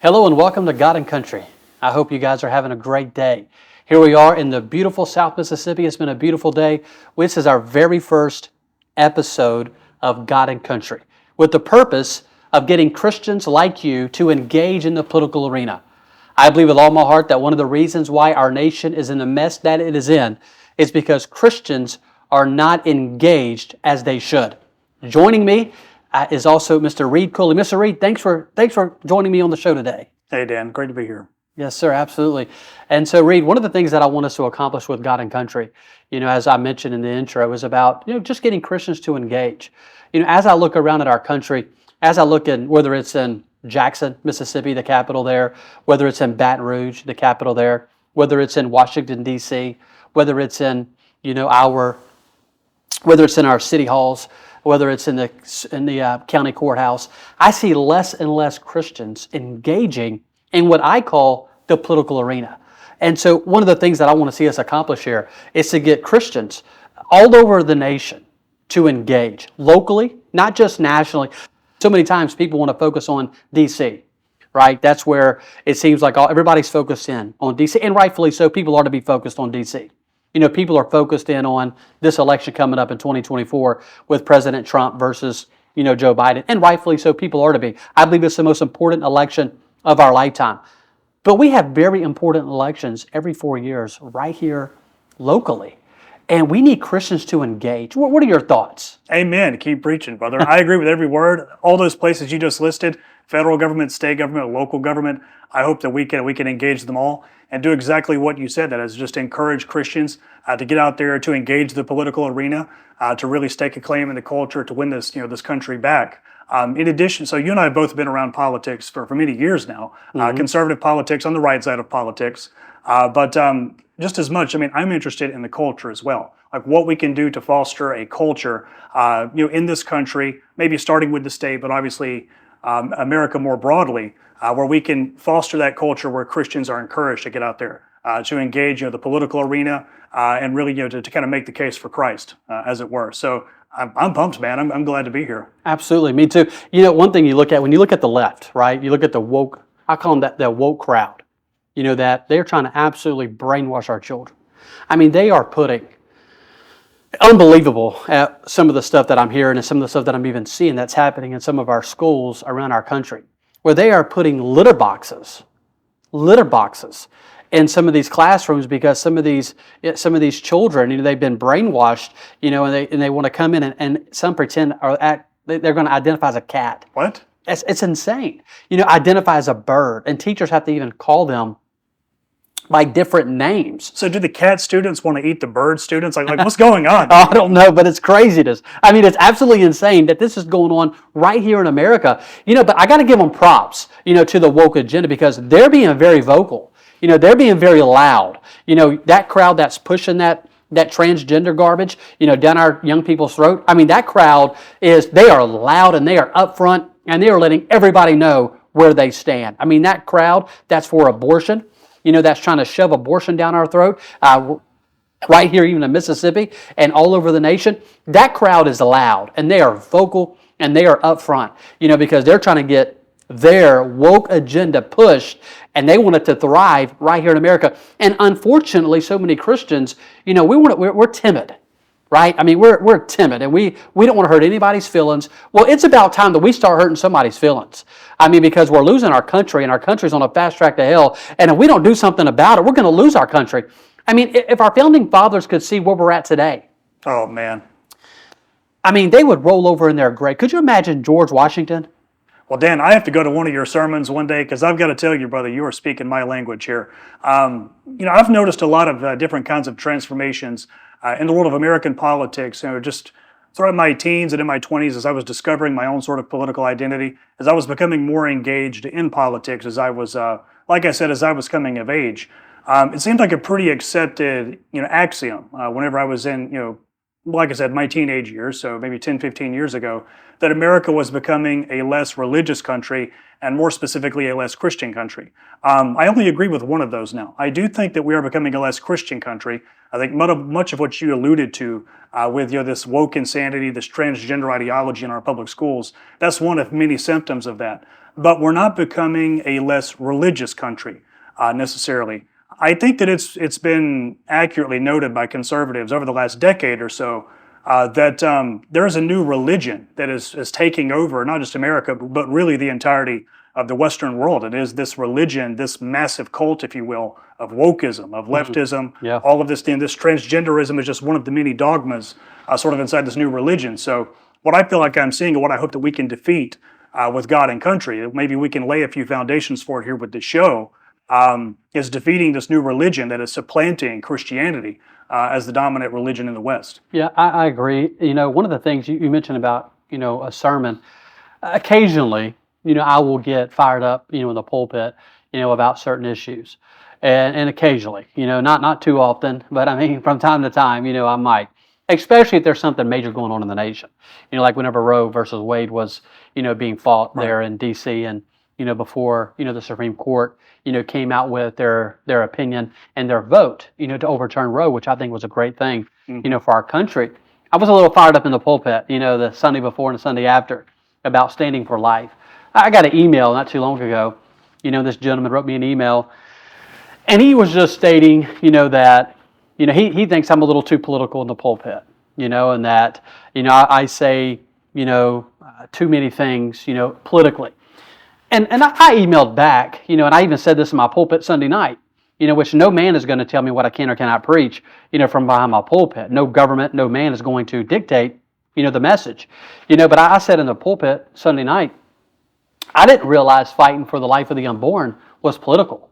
Hello and welcome to God and Country. I hope you guys are having a great day. Here we are in the beautiful South Mississippi. It's been a beautiful day. This is our very first episode of God and Country with the purpose of getting Christians like you to engage in the political arena. I believe with all my heart that one of the reasons why our nation is in the mess that it is in is because Christians are not engaged as they should. Joining me is also Mr. Reed Cooley. Mr. Reed, thanks for joining me on the show today. Hey, Dan. Great to be here. Yes, sir, absolutely. And so, Reed, one of the things that I want us to accomplish with God and Country, as I mentioned in the intro, is about, just getting Christians to engage. As I look around at our country, as I look in, whether it's in Jackson, Mississippi, the capital there, whether it's in Baton Rouge, the capital there, whether it's in Washington, D.C., whether it's in, whether it's in our city halls, whether it's in the county courthouse, I see less and less Christians engaging in what I call the political arena. And so one of the things that I want to see us accomplish here is to get Christians all over the nation to engage locally, not just nationally. So many times people want to focus on D.C., right? That's where it seems like everybody's focused in on D.C., and rightfully so. People are to be focused on D.C. People are focused in on this election coming up in 2024 with President Trump versus, Joe Biden. And rightfully so, people are to be. I believe it's the most important election of our lifetime. But we have very important elections every 4 years right here locally. And we need Christians to engage. What are your thoughts? Amen. Keep preaching, brother. I agree with every word. All those places you just listed, federal government, state government, local government, I hope that we can engage them all and do exactly what you said, that is just encourage Christians to get out there, to engage the political arena, to really stake a claim in the culture, to win this, this country back. In addition, so you and I have both been around politics for many years now, conservative politics on the right side of politics, but just as much, I'm interested in the culture as well, like what we can do to foster a culture, in this country, maybe starting with the state, but obviously America more broadly, where we can foster that culture where Christians are encouraged to get out there, to engage, the political arena, and really, to kind of make the case for Christ, as it were. So I'm pumped, man. I'm glad to be here. Absolutely, me too. One thing you look at when you look at the left, right? You look at the woke. I call them the woke crowd. That they're trying to absolutely brainwash our children. They are putting unbelievable at some of the stuff that I'm hearing and some of the stuff that I'm even seeing that's happening in some of our schools around our country, where they are putting litter boxes in some of these classrooms because some of these children, they've been brainwashed, and they want to come in and some pretend they're going to identify as a cat. What? It's insane. Identify as a bird, and teachers have to even call them by different names. So do the cat students want to eat the bird students? Like what's going on? I don't know, but it's craziness. It's absolutely insane that this is going on right here in America. But I got to give them props, to the woke agenda because they're being very vocal. They're being very loud. That crowd that's pushing that transgender garbage, down our young people's throat. That crowd they are loud and they are upfront and they are letting everybody know where they stand. That crowd that's for abortion, that's trying to shove abortion down our throat, right here even in Mississippi and all over the nation, that crowd is loud and they are vocal and they are upfront, because they're trying to get their woke agenda pushed and they want it to thrive right here in America. And unfortunately, so many Christians, we're timid. Right? We're timid and we don't want to hurt anybody's feelings. Well, it's about time that we start hurting somebody's feelings. Because we're losing our country and our country's on a fast track to hell. And if we don't do something about it, we're going to lose our country. If our founding fathers could see where we're at today. Oh, man. They would roll over in their grave. Could you imagine George Washington? Well, Dan, I have to go to one of your sermons one day because I've got to tell you, brother, you are speaking my language here. I've noticed a lot of different kinds of transformations in the world of American politics, just throughout my teens and in my 20s as I was discovering my own sort of political identity, as I was becoming more engaged in politics, as I was, like I said, as I was coming of age. It seemed like a pretty accepted, axiom whenever I was in, like I said, my teenage years, so maybe 10, 15 years ago, that America was becoming a less religious country and more specifically a less Christian country. I only agree with one of those now. I do think that we are becoming a less Christian country. I think much of what you alluded to with this woke insanity, this transgender ideology in our public schools, that's one of many symptoms of that. but we're not becoming a less religious country necessarily. I think that it's been accurately noted by conservatives over the last decade or so that there is a new religion that is taking over not just America, but really the entirety of the Western world. It is this religion, this massive cult, if you will, of wokeism, of leftism, Yeah. all of this. This transgenderism is just one of the many dogmas sort of inside this new religion. So what I feel like I'm seeing and what I hope that we can defeat with God and country, maybe we can lay a few foundations for it here with the show, is defeating this new religion that is supplanting Christianity as the dominant religion in the West. Yeah, I agree. One of the things you mentioned about, a sermon, occasionally, I will get fired up, in the pulpit, about certain issues. And occasionally, not too often, but I mean, from time to time, I might, especially if there's something major going on in the nation. Like whenever Roe versus Wade was, being fought there in D.C. and, before, the Supreme Court, came out with their opinion and their vote, to overturn Roe, which I think was a great thing, for our country. I was a little fired up in the pulpit, the Sunday before and the Sunday after about standing for life. I got an email not too long ago. This gentleman wrote me an email, and he was just stating, that, he thinks I'm a little too political in the pulpit, and that, I say, too many things, politically. And I emailed back, and I even said this in my pulpit Sunday night, which no man is going to tell me what I can or cannot preach, from behind my pulpit. No government, no man is going to dictate, the message. But I said in the pulpit Sunday night, I didn't realize fighting for the life of the unborn was political.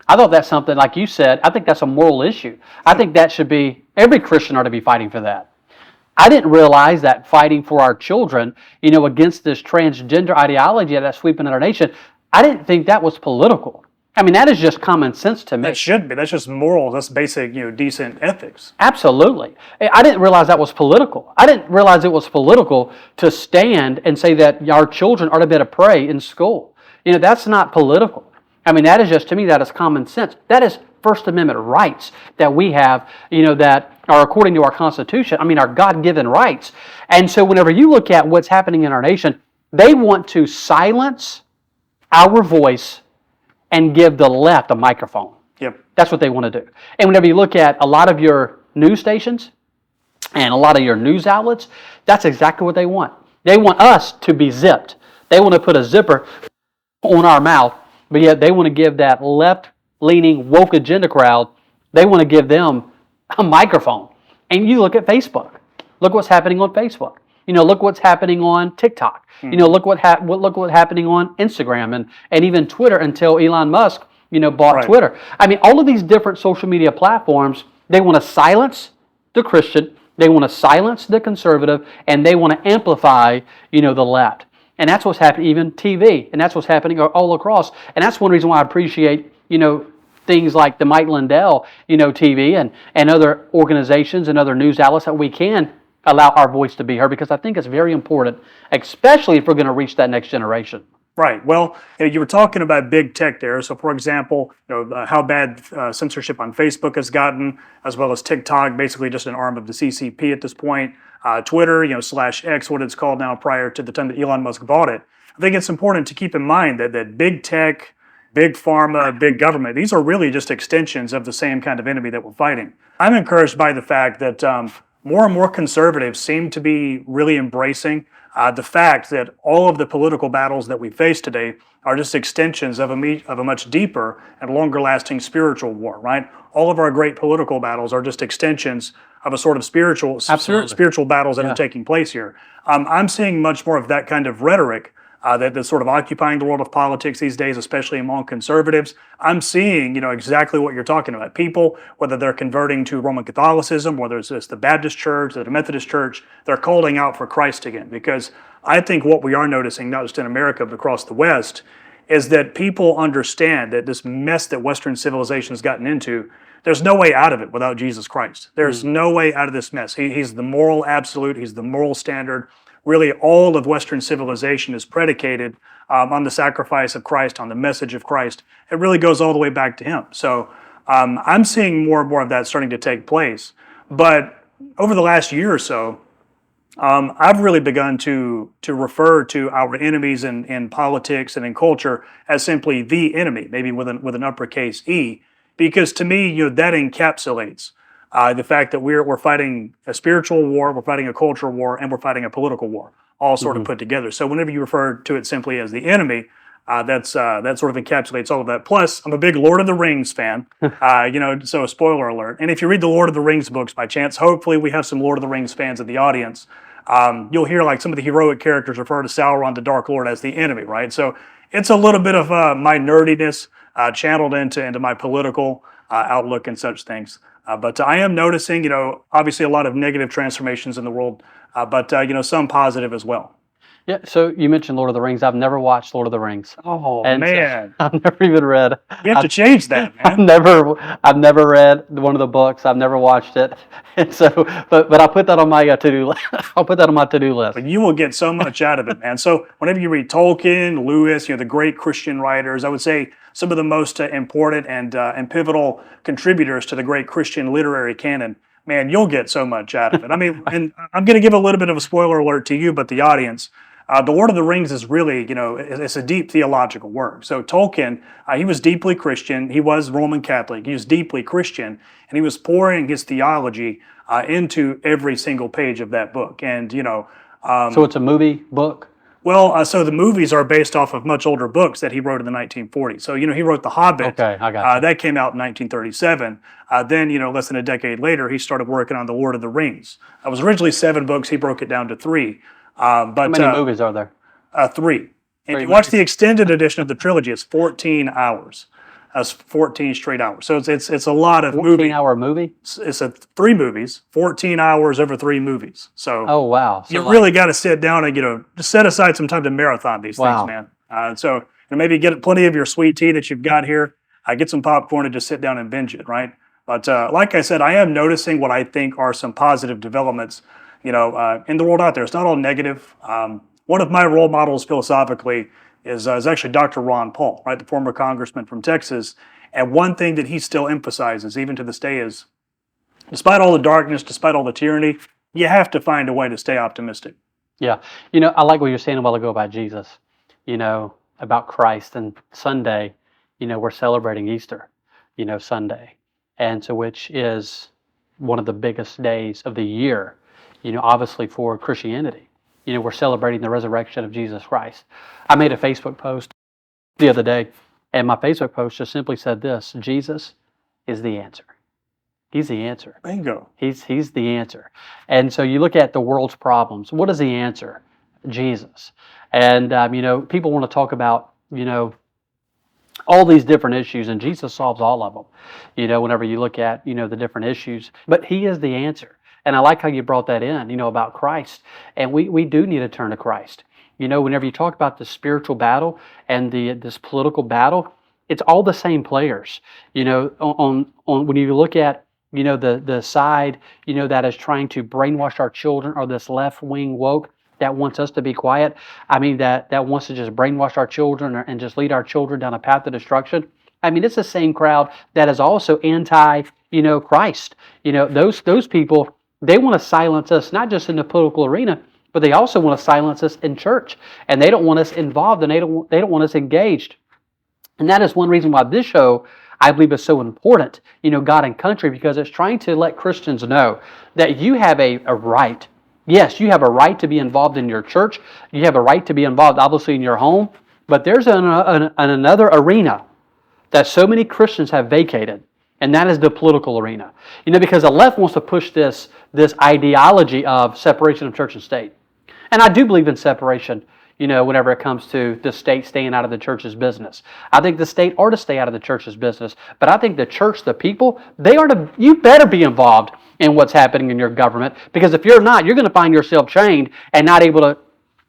I thought that's something, like you said, I think that's a moral issue. I think that should be, every Christian ought to be fighting for that. I didn't realize that fighting for our children, against this transgender ideology that's sweeping in our nation, I didn't think that was political. I mean, that is just common sense to me. That should be. That's just moral. That's basic, decent ethics. Absolutely. I didn't realize that was political. I didn't realize it was political to stand and say that our children are to be able to pray in school. That's not political. I mean, that is just, to me, that is common sense. That is First Amendment rights that we have, that are according to our Constitution. I mean, our God-given rights. And so whenever you look at what's happening in our nation, they want to silence our voice and give the left a microphone. Yep. That's what they want to do. And whenever you look at a lot of your news stations and a lot of your news outlets, that's exactly what they want. They want us to be zipped. They want to put a zipper on our mouth, but yet they want to give that left-leaning woke agenda crowd, they want to give them a microphone. And you look at Facebook. Look what's happening on Facebook. Look what's happening on TikTok. Look what's happening on Instagram and even Twitter until Elon Musk, bought Twitter. I mean, all of these different social media platforms, they want to silence the Christian, they want to silence the conservative, and they want to amplify, the left. And that's what's happening, even TV, and that's what's happening all across. And that's one reason why I appreciate, things like the Mike Lindell, TV and other organizations and other news outlets that we can allow our voice to be heard, because I think it's very important, especially if we're going to reach that next generation. Right. Well, you were talking about big tech there. So, for example, how bad censorship on Facebook has gotten, as well as TikTok, basically just an arm of the CCP at this point. Twitter, /X, what it's called now, prior to the time that Elon Musk bought it. I think it's important to keep in mind that big tech, big pharma, big government, these are really just extensions of the same kind of enemy that we're fighting. I'm encouraged by the fact that more and more conservatives seem to be really embracing the fact that all of the political battles that we face today are just extensions of a much deeper and longer lasting spiritual war, right? All of our great political battles are just extensions of a sort of spiritual battles that are taking place here. I'm seeing much more of that kind of rhetoric that's sort of occupying the world of politics these days, especially among conservatives. I'm seeing, exactly what you're talking about. People, whether they're converting to Roman Catholicism, whether it's the Baptist church, the Methodist church, they're calling out for Christ again. Because I think what we are noticing, not just in America, but across the West, is that people understand that this mess that Western civilization has gotten into, there's no way out of it without Jesus Christ. There's no way out of this mess. He's the moral absolute. He's the moral standard. Really, all of Western civilization is predicated on the sacrifice of Christ, on the message of Christ. It really goes all the way back to Him. So I'm seeing more and more of that starting to take place. But over the last year or so, I've really begun to refer to our enemies in politics and in culture as simply the enemy, maybe with an uppercase E, because to me, that encapsulates the fact that we're fighting a spiritual war, we're fighting a cultural war, and we're fighting a political war, all sort of Mhm. put together. So whenever you refer to it simply as the enemy, that sort of encapsulates all of that. Plus, I'm a big Lord of the Rings fan, so spoiler alert. And if you read the Lord of the Rings books by chance, hopefully we have some Lord of the Rings fans in the audience. You'll hear like some of the heroic characters refer to Sauron, the Dark Lord, as the enemy, right? So it's a little bit of my nerdiness channeled into my political outlook and such things. But I am noticing, obviously a lot of negative transformations in the world, but some positive as well. Yeah. So you mentioned Lord of the Rings. I've never watched Lord of the Rings, Oh and so man, I've never even read. we have to I've, change that, I've man. never, I've never read one of the books. I've never watched it, and so, but I'll put that on my to-do list. I'll put that on my to-do list. But you will get so much out of it, man. So whenever you read Tolkien, Lewis, the great Christian writers, I would say some of the most important and pivotal contributors to the great Christian literary canon. Man, you'll get so much out of it. I mean, and I'm going to give a little bit of a spoiler alert to you, but the audience. The Lord of the Rings is really, it's a deep theological work. So Tolkien, he was deeply Christian. He was Roman Catholic. He was deeply Christian, and he was pouring his theology into every single page of that book. And So it's a movie book. so the movies are based off of much older books that he wrote in the 1940s. So he wrote The Hobbit. Okay, I got you. That came out in 1937. Then less than a decade later, he started working on The Lord of the Rings. It was originally 7 books. He broke it down to 3. How But many movies are there? 3. And if 3 you watch movies. the extended edition of the trilogy, it's 14 hours. That's 14 straight hours. So it's a lot of movie. 14-hour movie. It's 3 movies, 14 hours over 3 movies. So Oh wow. So you like, really got to sit down and just set aside some time to marathon these Wow. things, man. So maybe get plenty of your sweet tea that you've got here. Get some popcorn and just sit down and binge it, right? But like I said, I am noticing what I think are some positive developments, in the world out there. It's not all negative. One of my role models philosophically is actually Dr. Ron Paul, right, the former congressman from Texas. And one thing that he still emphasizes, even to this day, is despite all the darkness, despite all the tyranny, you have to find a way to stay optimistic. Yeah. I like what you were saying a while ago about Jesus. About Christ and Sunday. We're celebrating Easter. Sunday, and so which is one of the biggest days of the year. Obviously for Christianity. We're celebrating the resurrection of Jesus Christ. I made a Facebook post the other day, and my Facebook post just simply said this: Jesus is the answer. He's the answer. Bingo. He's the answer. And so you look at the world's problems. What is the answer? Jesus. And people want to talk about all these different issues, and Jesus solves all of them. Whenever you look at the different issues, but He is the answer. And I like how you brought that in. About Christ, and we do need to turn to Christ. Whenever you talk about the spiritual battle and this political battle, it's all the same players. On when you look at the side that is trying to brainwash our children, or this left wing woke that wants us to be quiet. I mean that wants to just brainwash our children and just lead our children down a path of destruction. I mean, it's the same crowd that is also anti Christ. Those people, they want to silence us not just in the political arena, but they also want to silence us in church, and they don't want us involved, and they don't want us engaged. And that is one reason why this show, I believe, is so important, God and Country, because it's trying to let Christians know that you have a right. Yes, you have a right to be involved in your church. You have a right to be involved, obviously, in your home. But there's another arena that so many Christians have vacated, and that is the political arena. Because the left wants to push this ideology of separation of church and state. And I do believe in separation, whenever it comes to the state staying out of the church's business. I think the state are to stay out of the church's business. But I think the church, the people, you better be involved in what's happening in your government. Because if you're not, you're going to find yourself chained and not able to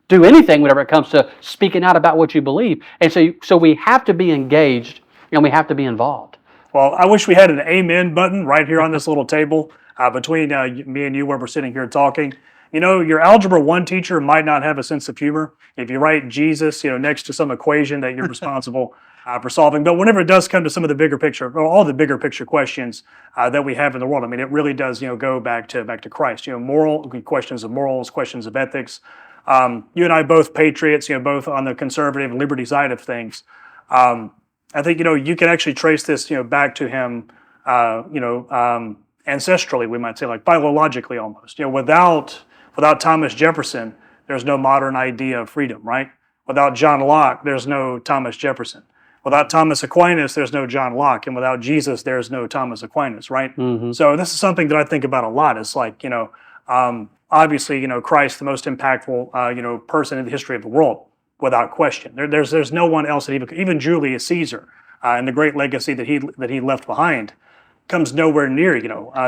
do anything whenever it comes to speaking out about what you believe. And so we have to be engaged, and we have to be involved. Well, I wish we had an amen button right here on this little table between me and you where we're sitting here talking. Your Algebra 1 teacher might not have a sense of humor. If you write Jesus, next to some equation that you're responsible for solving. But whenever it does come to some of the bigger picture, or all the bigger picture questions that we have in the world, I mean, it really does, go back to Christ. Questions of morals, questions of ethics. You and I both patriots, both on the conservative and liberty side of things. I think you can actually trace this, back to him, ancestrally, we might say, like biologically almost. Without Thomas Jefferson, there's no modern idea of freedom, right? Without John Locke, there's no Thomas Jefferson. Without Thomas Aquinas, there's no John Locke, and without Jesus, there's no Thomas Aquinas, right? Mm-hmm. So this is something that I think about a lot. It's like, obviously, Christ, the most impactful, person in the history of the world, without question. There's no one else that even Julius Caesar, and the great legacy that he left behind, comes nowhere near,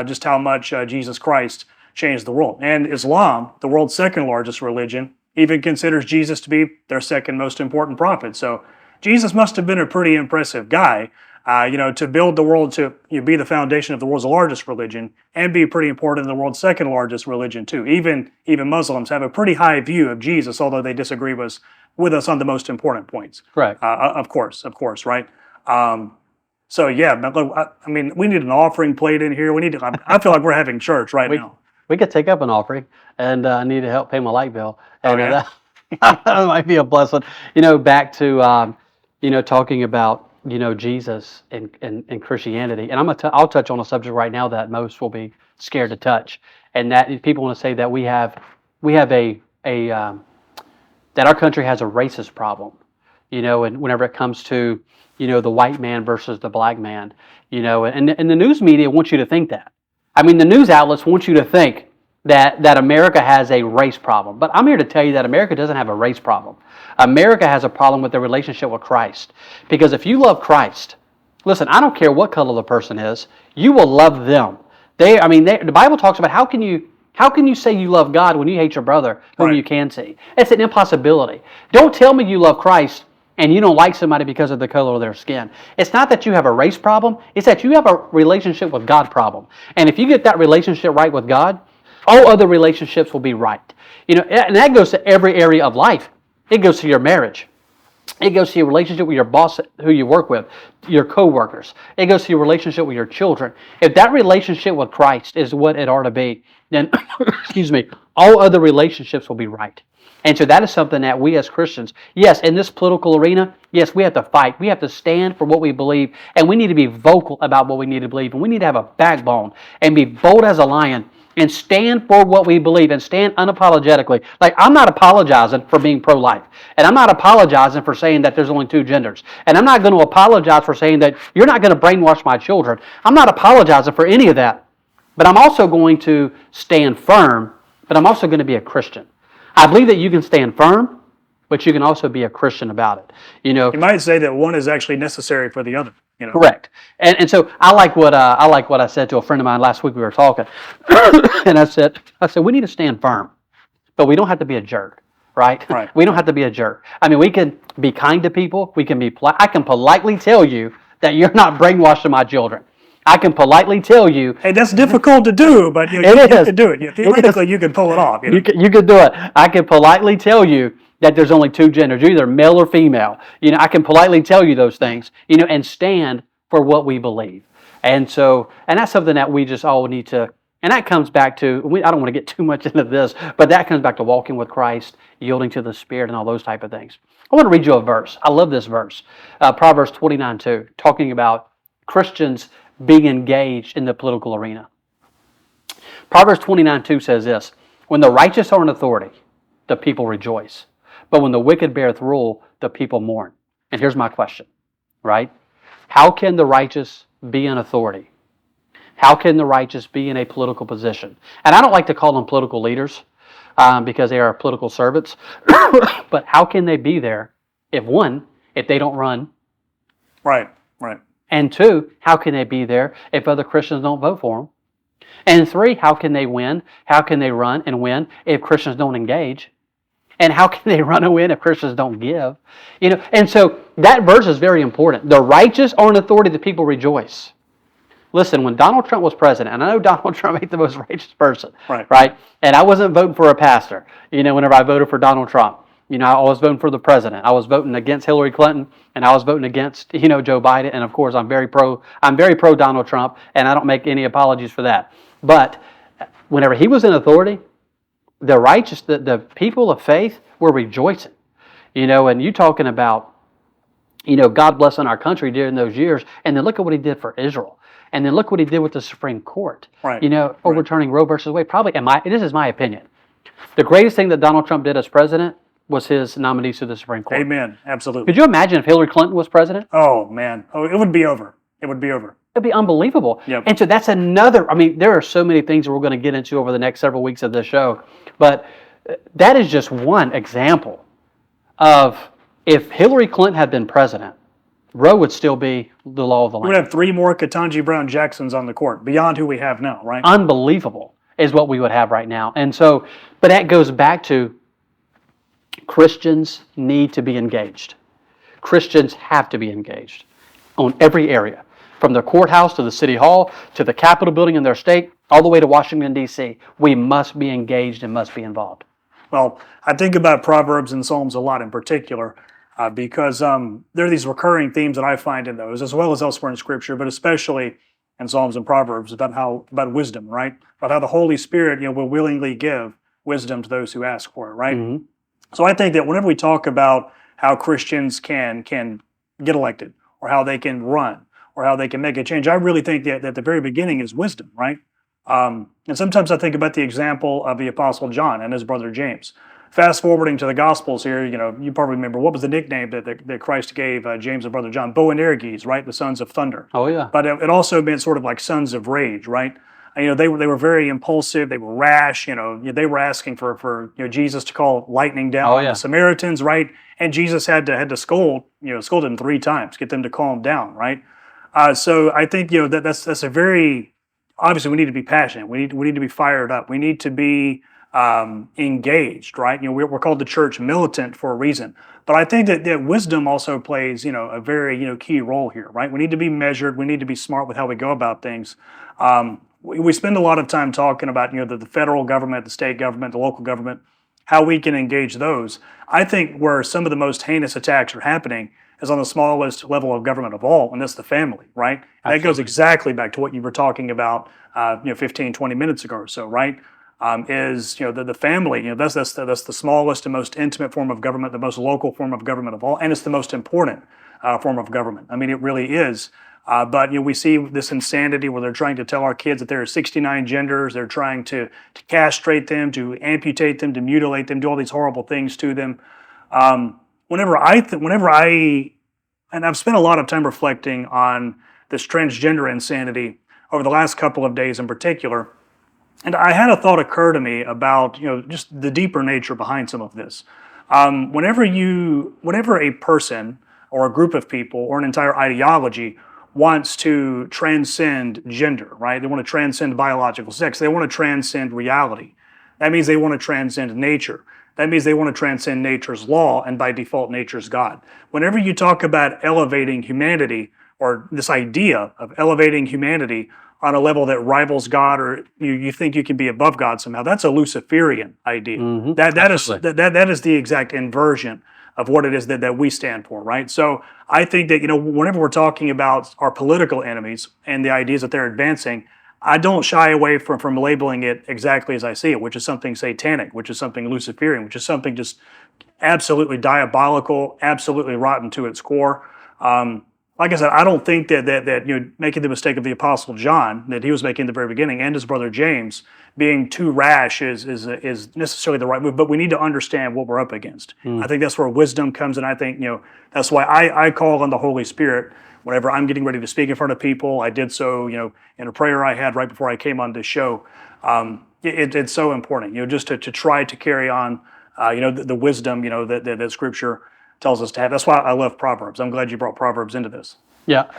just how much Jesus Christ changed the world. And Islam, the world's second largest religion, even considers Jesus to be their second most important prophet. So Jesus must have been a pretty impressive guy, to build the world to be the foundation of the world's largest religion and be pretty important in the world's second largest religion too. Even Muslims have a pretty high view of Jesus, although they disagree with us on the most important points. Correct. Of course, right? So yeah, I mean, we need an offering plate in here. I feel like we're having church right now. We could take up an offering, and I need to help pay my light bill. And Okay. that might be a blessing. Back to talking about Jesus and Christianity, and I'll touch on a subject right now that most will be scared to touch, and that people want to say that we have a that our country has a racist problem, and whenever it comes to the white man versus the black man, and the news media wants you to think that. I mean, the news outlets want you to think that America has a race problem. But I'm here to tell you that America doesn't have a race problem. America has a problem with their relationship with Christ. Because if you love Christ, listen, I don't care what color the person is, you will love them. The Bible talks about how can you say you love God when you hate your brother whom Right. you can see? It's an impossibility. Don't tell me you love Christ and you don't like somebody because of the color of their skin. It's not that you have a race problem, it's that you have a relationship with God problem. And if you get that relationship right with God, all other relationships will be right. And that goes to every area of life. It goes to your marriage. It goes to your relationship with your boss who you work with, your co-workers. It goes to your relationship with your children. If that relationship with Christ is what it ought to be, then, excuse me, all other relationships will be right. And so that is something that we as Christians, yes, in this political arena, yes, we have to fight. We have to stand for what we believe, and we need to be vocal about what we need to believe, and we need to have a backbone and be bold as a lion and stand for what we believe and stand unapologetically. Like, I'm not apologizing for being pro-life, and I'm not apologizing for saying that there's only two genders, and I'm not going to apologize for saying that you're not going to brainwash my children. I'm not apologizing for any of that, but I'm also going to stand firm, but I'm also going to be a Christian. I believe that you can stand firm, but you can also be a Christian about it. You might say that one is actually necessary for the other. Correct. And so I like what I said to a friend of mine last week. We were talking, and I said we need to stand firm, but we don't have to be a jerk, right? Right. We don't have to be a jerk. I mean, we can be kind to people. We can be. I can politely tell you that you're not brainwashing my children. I can politely tell you. Hey, that's difficult to do, but you can do it. Theoretically, you can pull it off. You can do it. I can politely tell you that there's only two genders. You're either male or female. I can politely tell you those things, and stand for what we believe. And that's something that we just all need to, and that comes back to, I don't want to get too much into this, but that comes back to walking with Christ, yielding to the Spirit, and all those type of things. I want to read you a verse. I love this verse. Proverbs 29:2, talking about Christians being engaged in the political arena. Proverbs 29:2 says this, when the righteous are in authority, the people rejoice. But when the wicked beareth rule, the people mourn. And here's my question, right? How can the righteous be in authority? How can the righteous be in a political position? And I don't like to call them political leaders because they are political servants. But how can they be there if they don't run? Right. And two, how can they be there if other Christians don't vote for them? And three, how can they win? How can they run and win if Christians don't engage? And how can they run and win if Christians don't give? And so that verse is very important. The righteous are in authority, the people rejoice. Listen, when Donald Trump was president, and I know Donald Trump ain't the most righteous person, right? And I wasn't voting for a pastor, whenever I voted for Donald Trump. I was voting for the president. I was voting against Hillary Clinton, and I was voting against, Joe Biden. And of course, I'm very pro Donald Trump, and I don't make any apologies for that. But whenever he was in authority, the righteous, the people of faith were rejoicing. And you talking about, God blessing our country during those years, and then look at what he did for Israel. And then look what he did with the Supreme Court. Right. Overturning Roe versus Wade. Probably, this is my opinion, the greatest thing that Donald Trump did as president was his nominees to the Supreme Court. Amen. Absolutely. Could you imagine if Hillary Clinton was president? Oh, man. Oh, it would be over. It would be over. It'd be unbelievable. Yep. And so that's another, there are so many things that we're going to get into over the next several weeks of this show. But that is just one example of, if Hillary Clinton had been president, Roe would still be the law of the land. We would have 3 more Ketanji Brown Jacksons on the court, beyond who we have now, right? Unbelievable is what we would have right now. And so, but that goes back to, Christians need to be engaged. Christians have to be engaged on every area, from the courthouse to the city hall to the Capitol building in their state, all the way to Washington, D.C. We must be engaged and must be involved. Well, I think about Proverbs and Psalms a lot in particular, because there are these recurring themes that I find in those, as well as elsewhere in Scripture, but especially in Psalms and Proverbs, about wisdom, right? About how the Holy Spirit, will willingly give wisdom to those who ask for it, right? Mm-hmm. So I think that whenever we talk about how Christians can get elected, or how they can run, or how they can make a change, I really think that the very beginning is wisdom, right? And sometimes I think about the example of the Apostle John and his brother James. Fast forwarding to the Gospels here, you probably remember, what was the nickname that Christ gave James and brother John? Boanerges, right? The sons of thunder. Oh, yeah. But it also meant sort of like sons of rage, right? They were very impulsive. They were rash. They were asking for Jesus to call lightning down on the Samaritans, right? And Jesus had to scold them 3 times, get them to calm down, right? So I think that's a very, obviously we need to be passionate. We need to be fired up. We need to be engaged, right? We're called the church militant for a reason. But I think that wisdom also plays a very key role here, right? We need to be measured. We need to be smart with how we go about things. We spend a lot of time talking about the federal government, the state government, the local government, how we can engage those. I think where some of the most heinous attacks are happening is on the smallest level of government of all, and that's the family, right? That goes exactly back to what you were talking about 15, 20 minutes ago or so, right? The family, that's the smallest and most intimate form of government, the most local form of government of all, and it's the most important form of government. It really is. But we see this insanity where they're trying to tell our kids that there are 69 genders. They're trying to castrate them, to amputate them, to mutilate them, do all these horrible things to them. Whenever I, and I've spent a lot of time reflecting on this transgender insanity over the last couple of days in particular, and I had a thought occur to me about just the deeper nature behind some of this. Whenever a person or a group of people or an entire ideology wants to transcend gender, right? They want to transcend biological sex. They want to transcend reality. That means they want to transcend nature. That means they want to transcend nature's law, and by default, nature's God. Whenever you talk about elevating humanity, or this idea of elevating humanity on a level that rivals God, or you think you can be above God somehow, that's a Luciferian idea. Mm-hmm. That is the exact inversion of what it is that we stand for, right? So I think that, whenever we're talking about our political enemies and the ideas that they're advancing, I don't shy away from labeling it exactly as I see it, which is something satanic, which is something Luciferian, which is something just absolutely diabolical, absolutely rotten to its core. Like I said, I don't think that making the mistake of the Apostle John that he was making in the very beginning, and his brother James being too rash is necessarily the right move. But we need to understand what we're up against. I think that's where wisdom comes in. I think that's why I call on the Holy Spirit whenever I'm getting ready to speak in front of people. I did so in a prayer I had right before I came on this show. It's so important just to try to carry on the wisdom that Scripture tells us to have. That's why I love Proverbs. I'm glad you brought Proverbs into this. Yeah,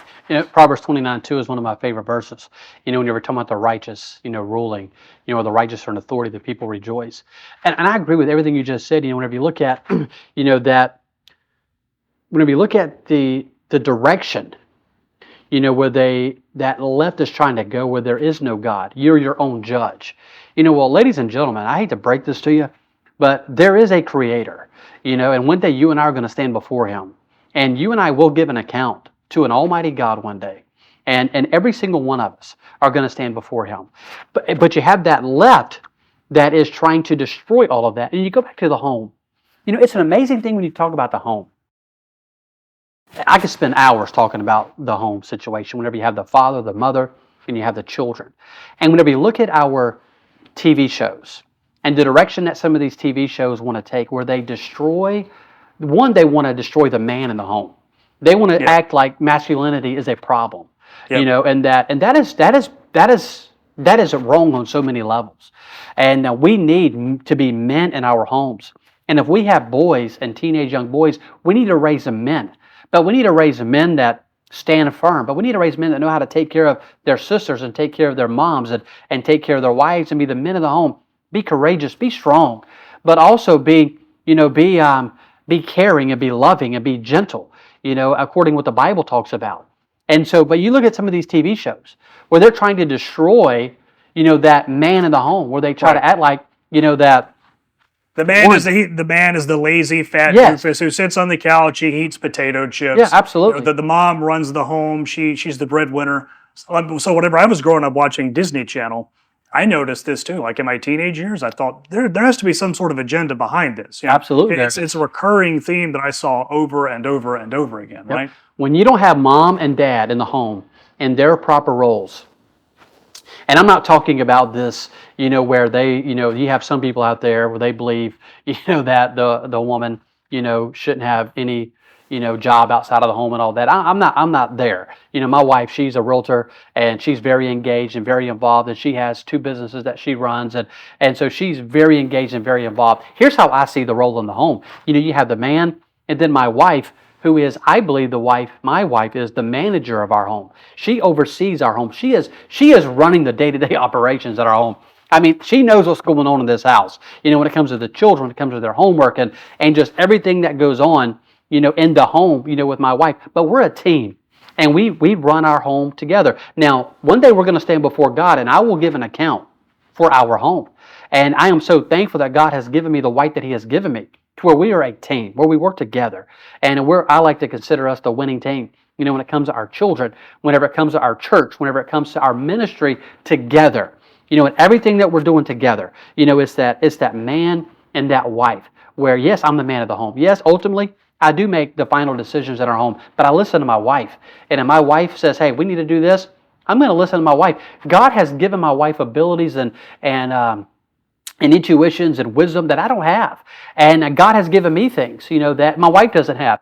Proverbs 29:2 is one of my favorite verses. When you were talking about the righteous, ruling, the righteous are in authority, the people rejoice. And I agree with everything you just said. Whenever you look at, whenever you look at the direction, where that left is trying to go, where there is no God, you're your own judge. Well, ladies and gentlemen, I hate to break this to you, but there is a creator, and one day you and I are going to stand before him, and you and I will give an account to an almighty God one day. And every single one of us are going to stand before him. But you have that left that is trying to destroy all of that. And you go back to the home. It's an amazing thing when you talk about the home. I could spend hours talking about the home situation whenever you have the father, the mother, and you have the children. And whenever you look at our TV shows and the direction that some of these TV shows want to take, where they destroy, they want to destroy the man in the home. They want to act like masculinity is a problem, and that is wrong on so many levels. And we need to be men in our homes. And if we have boys and teenage young boys, we need to raise them men. But we need to raise men that stand firm. But we need to raise men that know how to take care of their sisters and take care of their moms and take care of their wives and be the men of the home. Be courageous, be strong, but also be caring and be loving and be gentle, according to what the Bible talks about. And so, but you look at some of these TV shows where they're trying to destroy, that man in the home, where they try to act like, that the man is the lazy fat doofus who sits on the couch. He eats potato chips. Yeah, absolutely. The mom runs the home. She's the breadwinner. So whenever I was growing up watching Disney Channel, I noticed this too. Like in my teenage years, I thought there has to be some sort of agenda behind this. Absolutely, it's a recurring theme that I saw over and over and over again. Yep. Right? When you don't have mom and dad in the home in their proper roles. And I'm not talking about this, where they, you have some people out there where they believe, that the woman, shouldn't have any, job outside of the home and all that. I'm not there. My wife, she's a realtor and she's very engaged and very involved, and she has 2 businesses that she runs, and so she's very engaged and very involved. Here's how I see the role in the home. You have the man, and then my wife, who is, I believe my wife is the manager of our home. She oversees our home. She is running the day-to-day operations at our home. I mean, she knows what's going on in this house. When it comes to the children, when it comes to their homework and just everything that goes on, in the home, with my wife. But we're a team, and we run our home together. Now, one day we're going to stand before God, and I will give an account for our home. And I am so thankful that God has given me the wife that He has given me, to where we are a team, where we work together. And I like to consider us the winning team, when it comes to our children, whenever it comes to our church, whenever it comes to our ministry together, and everything that we're doing together, it's that man and that wife, where yes, I'm the man of the home. Yes, ultimately, I do make the final decisions in our home, but I listen to my wife. And if my wife says, hey, we need to do this, I'm going to listen to my wife. God has given my wife abilities and intuitions and wisdom that I don't have. And God has given me things, that my wife doesn't have.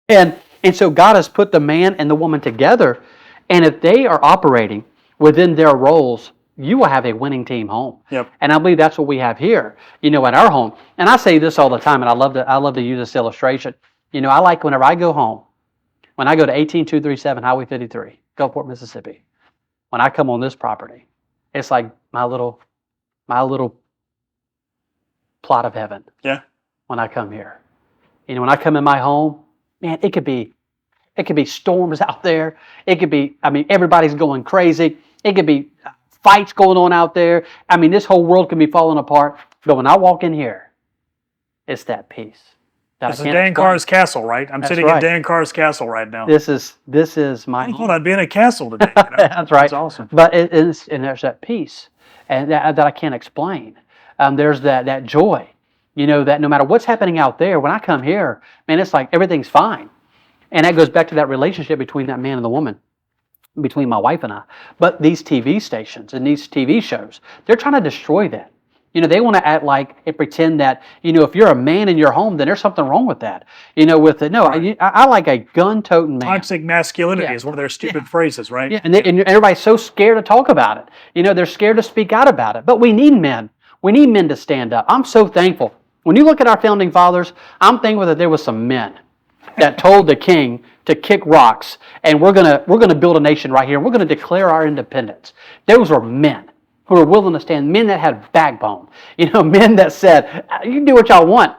And so God has put the man and the woman together. And if they are operating within their roles, you will have a winning team home. Yep. And I believe that's what we have here, at our home. And I say this all the time, and I love to use this illustration. I like whenever I go home, when I go to 18237 Highway 53, Gulfport, Mississippi, when I come on this property, it's like my little plot of heaven. Yeah. When I come here, when I come in my home, man, it could be storms out there. It could be, everybody's going crazy. It could be fights going on out there. This whole world can be falling apart. But when I walk in here, it's that peace. This is Dan Carr's castle, right? I'm sitting in Dan Carr's castle right now. This is my home. I'd be in a castle today. That's right. That's awesome. But and there's that peace, and that I can't explain. There's that joy, that no matter what's happening out there, when I come here, man, it's like everything's fine. And that goes back to that relationship between that man and the woman, between my wife and I. But these TV stations and these TV shows, they're trying to destroy that. They want to act like and pretend that, if you're a man in your home, then there's something wrong with that. I like a gun-toting man. Toxic masculinity is one of their stupid phrases, right? Yeah, and everybody's so scared to talk about it. They're scared to speak out about it. But we need men. We need men to stand up. I'm so thankful. When you look at our founding fathers, I'm thankful that there was some men that told the king to kick rocks, and we're gonna build a nation right here. We're gonna declare our independence. Those were men who were willing to stand, men that had backbone. Men that said, "You can do what y'all want,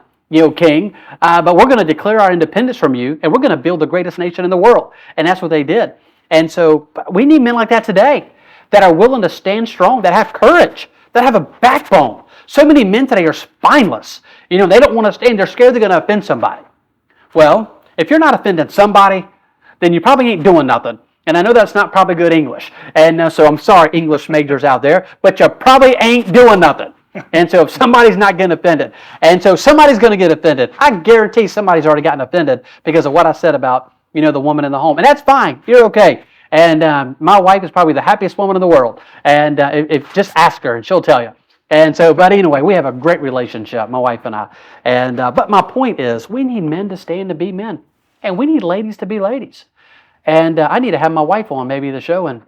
king, but we're gonna declare our independence from you, and we're gonna build the greatest nation in the world." And that's what they did. And so we need men like that today, that are willing to stand strong, that have courage that have a backbone. So many men today are spineless. They don't want to stand. They're scared they're going to offend somebody. Well, if you're not offending somebody, then you probably ain't doing nothing. And I know that's not probably good English. And so I'm sorry, English majors out there, but you probably ain't doing nothing. And so if somebody's not getting offended, and so somebody's going to get offended, I guarantee somebody's already gotten offended because of what I said about, the woman in the home. And that's fine. You're okay. And my wife is probably the happiest woman in the world. And if just ask her and she'll tell you. And so, but anyway, we have a great relationship, my wife and I. And but my point is, we need men to stand to be men, and we need ladies to be ladies. And I need to have my wife on maybe the show and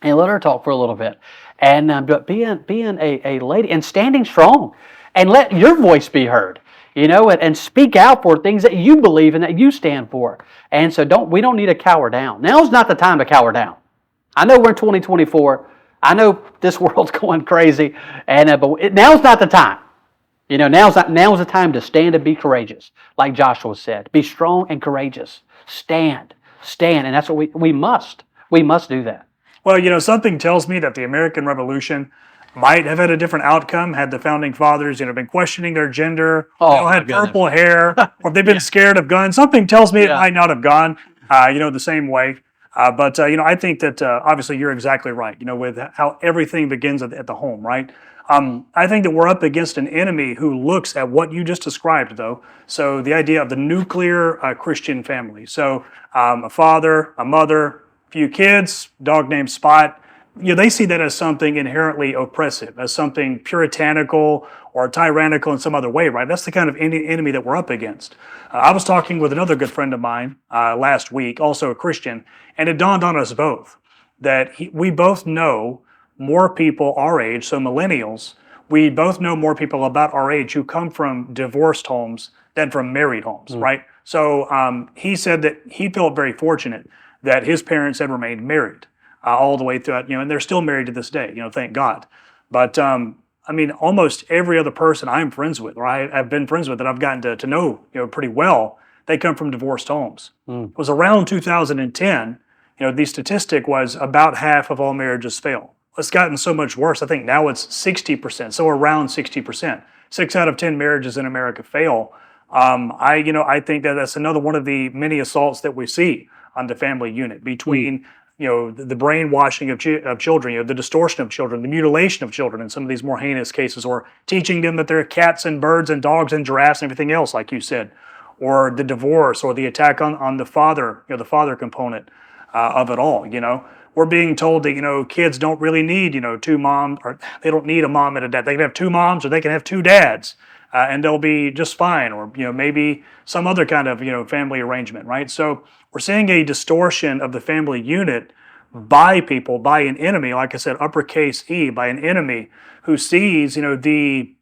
let her talk for a little bit. And but being a lady and standing strong, and let your voice be heard, and speak out for things that you believe and that you stand for. And so we don't need to cower down. Now's not the time to cower down. I know we're in 2024. I know this world's going crazy, and but now's not the time. Now's the time to stand and be courageous, like Joshua said. Be strong and courageous. Stand, and that's what we must. We must do that. Well, something tells me that the American Revolution might have had a different outcome had the founding fathers, been questioning their gender, had purple hair, or if they've been scared of guns. Something tells me it might not have gone, the same way. But I think that obviously you're exactly right, with how everything begins at the home, right? I think that we're up against an enemy who looks at what you just described, though. So the idea of the nuclear Christian family. So a father, a mother, few kids, dog named Spot. They see that as something inherently oppressive, as something puritanical or tyrannical in some other way, right? That's the kind of enemy that we're up against. I was talking with another good friend of mine last week, also a Christian, and it dawned on us both that we both know more people our age, so millennials, we both know more people about our age who come from divorced homes than from married homes, right? So he said that he felt very fortunate that his parents had remained married all the way throughout, and they're still married to this day, thank God. But almost every other person I'm friends with, or I've been friends with, that I've gotten to know, pretty well, they come from divorced homes. It was around 2010, the statistic was about half of all marriages fail. It's gotten so much worse. I think now it's 60%, so around 60%. 6 out of 10 marriages in America fail. I think that that's another one of the many assaults that we see on the family unit between the brainwashing of children, the distortion of children, the mutilation of children in some of these more heinous cases, or teaching them that they're cats and birds and dogs and giraffes and everything else, like you said, or the divorce, or the attack on the father, the father component of it all. We're being told that kids don't really need two moms, or they don't need a mom and a dad. They can have two moms, or they can have two dads, and they'll be just fine, or maybe some other kind of family arrangement, right? So we're seeing a distortion of the family unit by people, by an enemy, like I said, uppercase E, by an enemy who sees the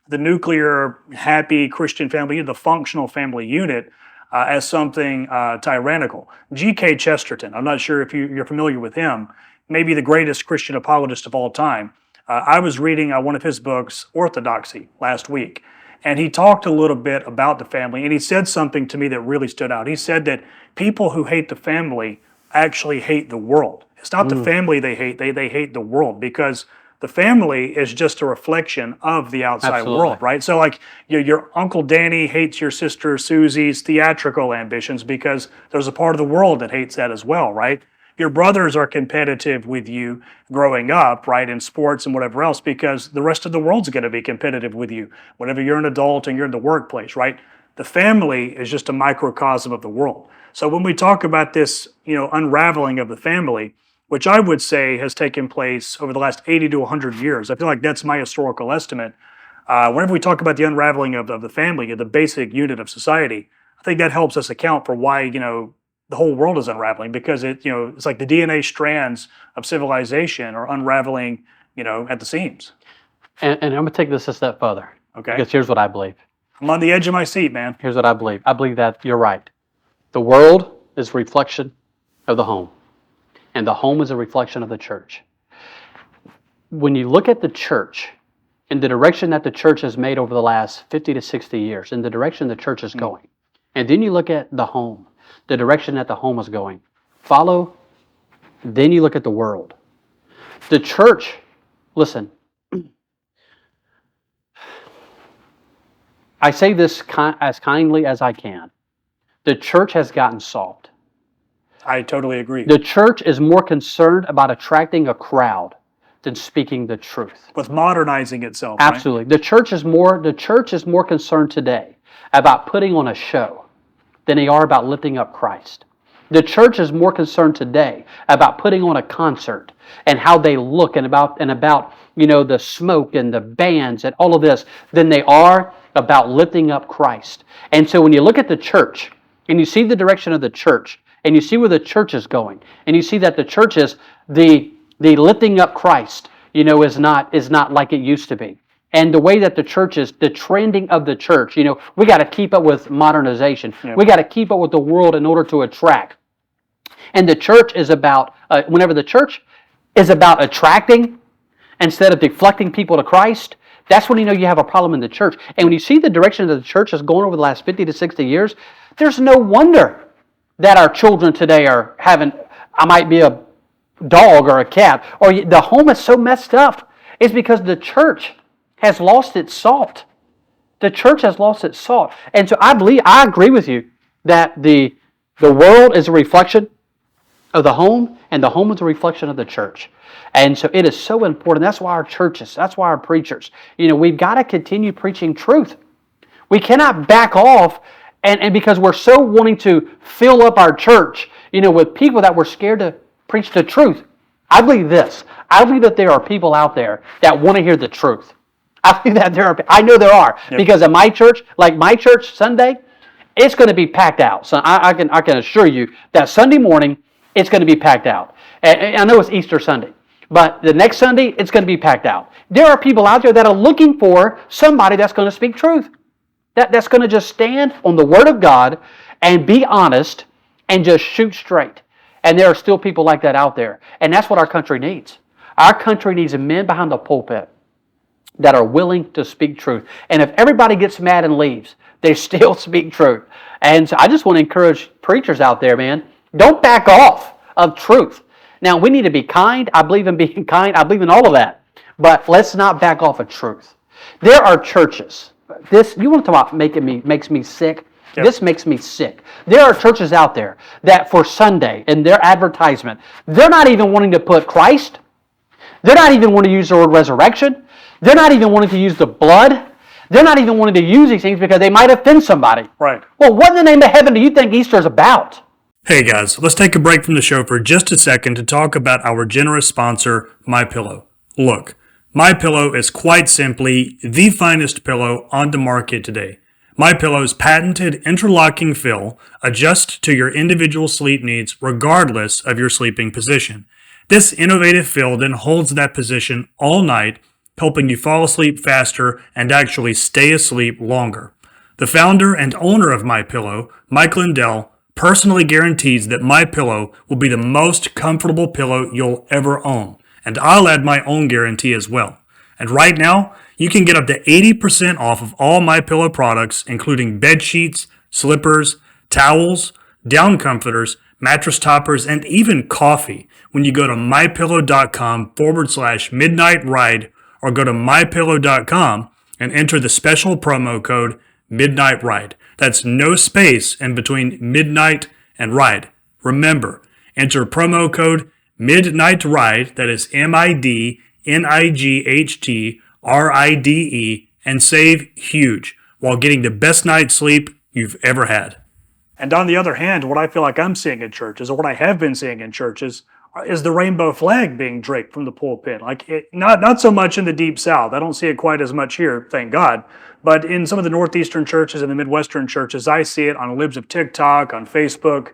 nuclear happy Christian family unit, the functional family unit, as something tyrannical. G.K. Chesterton, I'm not sure if you're familiar with him, maybe the greatest Christian apologist of all time. I was reading one of his books, Orthodoxy, last week, and he talked a little bit about the family, and he said something to me that really stood out. He said that people who hate the family actually hate the world. It's not the family they hate the world, because the family is just a reflection of the outside world, right? So like your Uncle Danny hates your sister Susie's theatrical ambitions because there's a part of the world that hates that as well, right? Your brothers are competitive with you growing up, right, in sports and whatever else, because the rest of the world's going to be competitive with you whenever you're an adult and you're in the workplace, right? The family is just a microcosm of the world. So when we talk about this, unraveling of the family, which I would say has taken place over the last 80 to 100 years, I feel like that's my historical estimate. Whenever we talk about the unraveling of the family, the basic unit of society, I think that helps us account for why, the whole world is unraveling, because it's like the DNA strands of civilization are unraveling, at the seams. And I'm going to take this a step further. Okay. Because here's what I believe. I'm on the edge of my seat, man. Here's what I believe. I believe that you're right. The world is a reflection of the home, and the home is a reflection of the church. When you look at the church, in the direction that the church has made over the last 50 to 60 years, in the direction the church is going, and then you look at the home, the direction that the home is going, then you look at the world. The church, listen, I say this as kindly as I can. The church has gotten soft. I totally agree. The church is more concerned about attracting a crowd than speaking the truth. With modernizing itself, right? Absolutely. The church is more concerned today about putting on a show than they are about lifting up Christ. The church is more concerned today about putting on a concert and how they look and about the smoke and the bands and all of this than they are about lifting up Christ. And so when you look at the church and you see the direction of the church and you see where the church is going and you see that the church is the lifting up Christ, is not like it used to be. And the way that the church is, the trending of the church, we got to keep up with modernization. Yep. We got to keep up with the world in order to attract. And the church is about, whenever the church is about attracting instead of deflecting people to Christ, that's when you have a problem in the church. And when you see the direction that the church is going over the last 50 to 60 years, there's no wonder that our children today are having, I might be a dog or a cat, or the home is so messed up. It's because the church has lost its salt. The church has lost its salt. And so I agree with you that the world is a reflection of the home, and the home is a reflection of the church. And so it is so important. That's why our churches, that's why our preachers, we've got to continue preaching truth. We cannot back off, and because we're so wanting to fill up our church, with people that we're scared to preach the truth. I believe this. I believe that there are people out there that want to hear the truth. I believe that I know there are. Yep. Because in my church, like my church Sunday, it's going to be packed out. So I can assure you that Sunday morning, it's going to be packed out. And I know it's Easter Sunday, but the next Sunday, it's going to be packed out. There are people out there that are looking for somebody that's going to speak truth. That's going to just stand on the Word of God and be honest and just shoot straight. And there are still people like that out there. And that's what our country needs. Our country needs men behind the pulpit that are willing to speak truth. And if everybody gets mad and leaves, they still speak truth. And so I just want to encourage preachers out there, man, don't back off of truth. Now, we need to be kind. I believe in being kind. I believe in all of that. But let's not back off of truth. There are churches. You want to talk about makes me sick? Yep. This makes me sick. There are churches out there that for Sunday, in their advertisement, they're not even wanting to put Christ. They're not even wanting to use the word resurrection. They're not even wanting to use the blood. They're not even wanting to use these things because they might offend somebody. Right. Well, what in the name of heaven do you think Easter is about? Hey guys, let's take a break from the show for just a second to talk about our generous sponsor, MyPillow. Look, MyPillow is quite simply the finest pillow on the market today. MyPillow's patented interlocking fill adjusts to your individual sleep needs regardless of your sleeping position. This innovative fill then holds that position all night, helping you fall asleep faster and actually stay asleep longer. The founder and owner of MyPillow, Mike Lindell, personally guarantees that MyPillow will be the most comfortable pillow you'll ever own. And I'll add my own guarantee as well. And right now, you can get up to 80% off of all MyPillow products, including bed sheets, slippers, towels, down comforters, mattress toppers, and even coffee when you go to mypillow.com/midnightride or go to mypillow.com and enter the special promo code MidnightRide. That's no space in between midnight and ride. Remember, enter promo code MidnightRide, that is Midnightride, and save huge while getting the best night's sleep you've ever had. And on the other hand, what I feel like I'm seeing in churches, or what I have been seeing in churches, is the rainbow flag being draped from the pulpit. Not so much in the Deep South. I don't see it quite as much here, thank God. But in some of the Northeastern churches and the Midwestern churches, I see it on Libs of TikTok, on Facebook,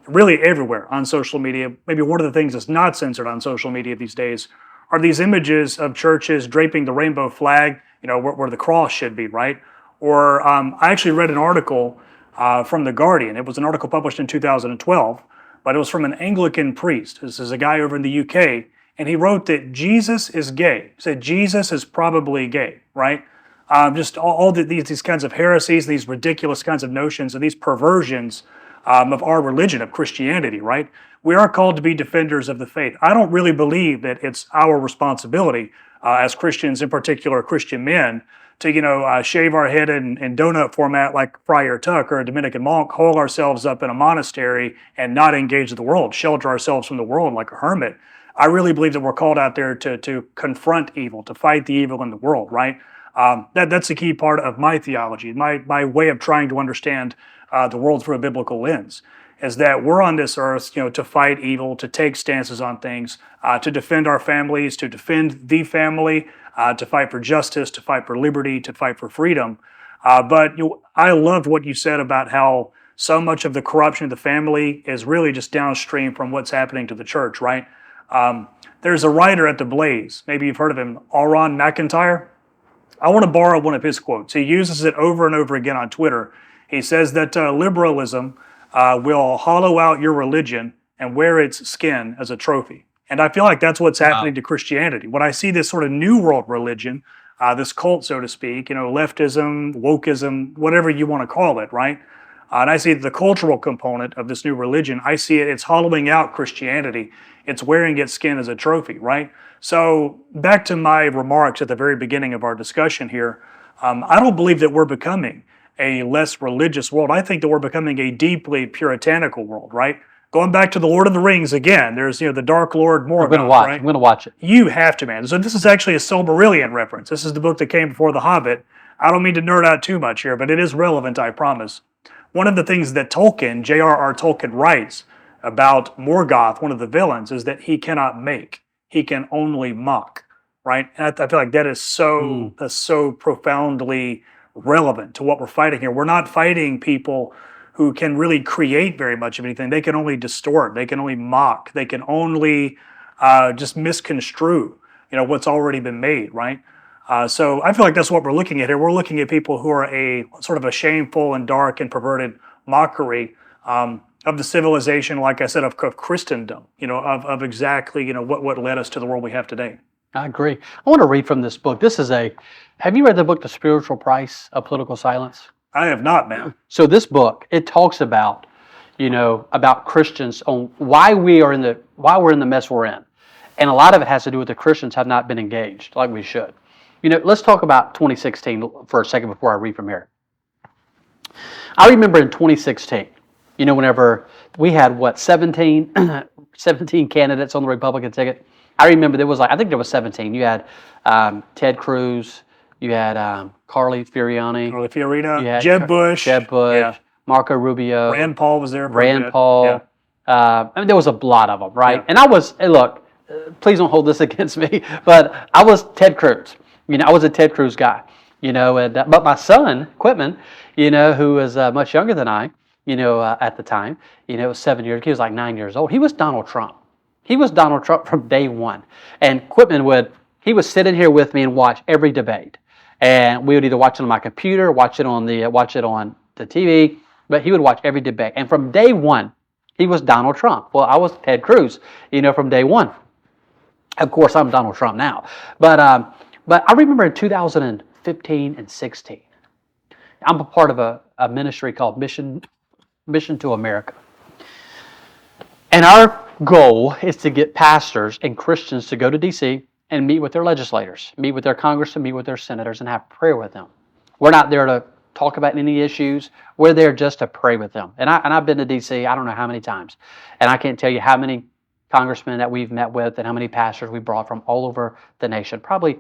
really everywhere on social media. Maybe one of the things that's not censored on social media these days are these images of churches draping the rainbow flag, where the cross should be, right? Or I actually read an article from The Guardian. It was an article published in 2012, but it was from an Anglican priest. This is a guy over in the UK, and he wrote that Jesus is gay. He said Jesus is probably gay, right? Just all these kinds of heresies, these ridiculous kinds of notions, and these perversions of our religion, of Christianity, right? We are called to be defenders of the faith. I don't really believe that it's our responsibility as Christians, in particular Christian men, to shave our head in donut format like Friar Tuck or a Dominican monk, hole ourselves up in a monastery and not engage the world, shelter ourselves from the world like a hermit. I really believe that we're called out there to confront evil, to fight the evil in the world, right? That's a key part of my theology, my way of trying to understand the world through a biblical lens, is that we're on this earth, to fight evil, to take stances on things, to defend our families, to defend the family, to fight for justice, to fight for liberty, to fight for freedom. But I loved what you said about how so much of the corruption of the family is really just downstream from what's happening to the church, right? There's a writer at The Blaze, maybe you've heard of him, Auron McIntyre. I want to borrow one of his quotes. He uses it over and over again on Twitter. He says that liberalism will hollow out your religion and wear its skin as a trophy. And I feel like that's what's happening to Christianity. When I see this sort of new world religion, this cult, so to speak, leftism, wokeism, whatever you want to call it, right? And I see the cultural component of this new religion. I see it's hollowing out Christianity. It's wearing its skin as a trophy, right? So back to my remarks at the very beginning of our discussion here, I don't believe that we're becoming a less religious world. I think that we're becoming a deeply puritanical world, right? Going back to the Lord of the Rings again, there's the Dark Lord Morgoth, right? I'm going to watch it. You have to, man. So this is actually a Silmarillion reference. This is the book that came before The Hobbit. I don't mean to nerd out too much here, but it is relevant, I promise. One of the things that Tolkien, J.R.R. Tolkien, writes about Morgoth, one of the villains, is that he cannot make. He can only mock, right? And I feel like that is so profoundly relevant to what we're fighting here. We're not fighting people who can really create very much of anything. They can only distort. They can only mock. They can only just misconstrue, what's already been made, right? So I feel like that's what we're looking at here. We're looking at people who are a sort of a shameful and dark and perverted mockery of the civilization, like I said, of Christendom, of exactly, what led us to the world we have today. I agree. I want to read from this book. Have you read the book, The Spiritual Price of Political Silence? I have not, man. So this book, it talks about, about Christians on why we're in the mess we're in. And a lot of it has to do with the Christians have not been engaged like we should. Let's talk about 2016 for a second before I read from here. I remember in 2016, whenever we had 17 candidates on the Republican ticket. I remember I think there was 17. You had Ted Cruz, you had Carly Fiorina, you had Jeb Bush, yeah. Marco Rubio, Rand Paul was there. Rand Paul. Yeah. There was a lot of them, right? Yeah. And I was, hey, look, please don't hold this against me, but I was Ted Cruz. I was a Ted Cruz guy. But my son Quitman, who was much younger than I, at the time, was 7 years. He was like 9 years old. He was Donald Trump. He was Donald Trump from day one. And Quitman would sit in here with me and watch every debate. And we would either watch it on my computer, watch it on the TV, but he would watch every debate. And from day one, he was Donald Trump. Well, I was Ted Cruz, from day one. Of course, I'm Donald Trump now. But I remember in 2015 and 16, I'm a part of a ministry called Mission to America. And our goal is to get pastors and Christians to go to D.C. and meet with their legislators, meet with their congressmen, meet with their senators, and have prayer with them. We're not there to talk about any issues. We're there just to pray with them. And I've been to D.C. I don't know how many times. And I can't tell you how many congressmen that we've met with and how many pastors we brought from all over the nation. Probably,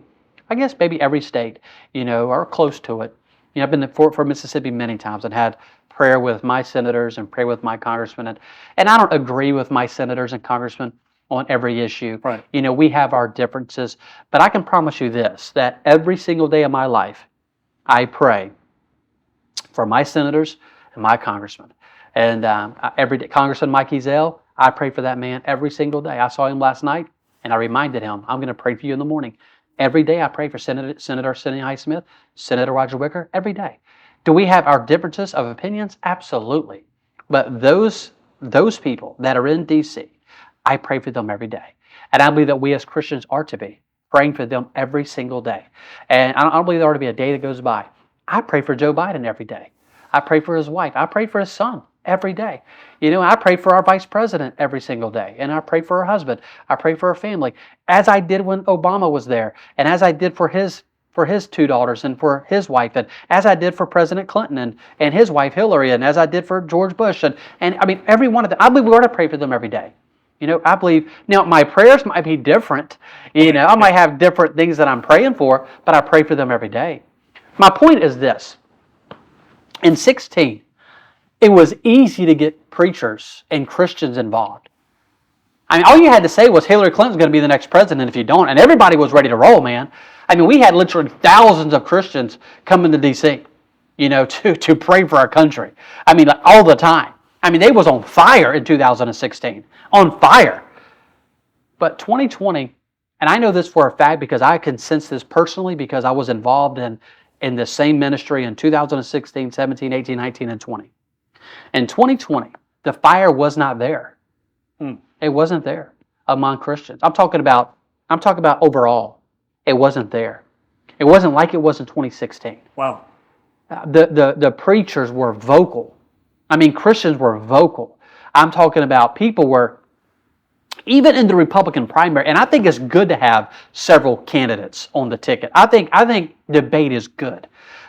I guess, maybe every state, or close to it. I've been for Mississippi many times and had prayer with my senators and pray with my congressmen. And I don't agree with my senators and congressmen on every issue. Right. We have our differences. But I can promise you this, that every single day of my life, I pray for my senators and my congressmen. And every day, Congressman Mike Ezell, I pray for that man every single day. I saw him last night, and I reminded him, I'm going to pray for you in the morning. Every day I pray for Senator Sidney Highsmith, Senator Roger Wicker, every day. Do we have our differences of opinions? Absolutely. But those people that are in D.C., I pray for them every day. And I believe that we as Christians are to be praying for them every single day. And I don't believe there ought to be a day that goes by. I pray for Joe Biden every day. I pray for his wife. I pray for his son every day. You know, I pray for our vice president every single day, and I pray for her husband. I pray for her family, as I did when Obama was there, and as I did for his two daughters and for his wife, and as I did for President Clinton and his wife Hillary, and as I did for George Bush, and I mean every one of them. I believe we ought to pray for them every day. You know, I believe, now my prayers might be different. You know, I might have different things that I'm praying for, but I pray for them every day. My point is this. In 16, it was easy to get preachers and Christians involved. I mean, all you had to say was Hillary Clinton's going to be the next president if you don't, and everybody was ready to roll, man. I mean, we had literally thousands of Christians coming to D.C., you know, to pray for our country. I mean, like, all the time. I mean, they was on fire in 2016. On fire. But 2020, and I know this for a fact because I can sense this personally because I was involved in the same ministry in 2016, 17, 18, 19, and 20. In 2020, the fire was not there. It wasn't there among Christians. I'm talking about overall. It wasn't there. It wasn't like it was in 2016. Wow. The preachers were vocal. I mean, Christians were vocal. I'm talking about people were, even in the Republican primary, and I think it's good to have several candidates on the ticket. I think debate is good.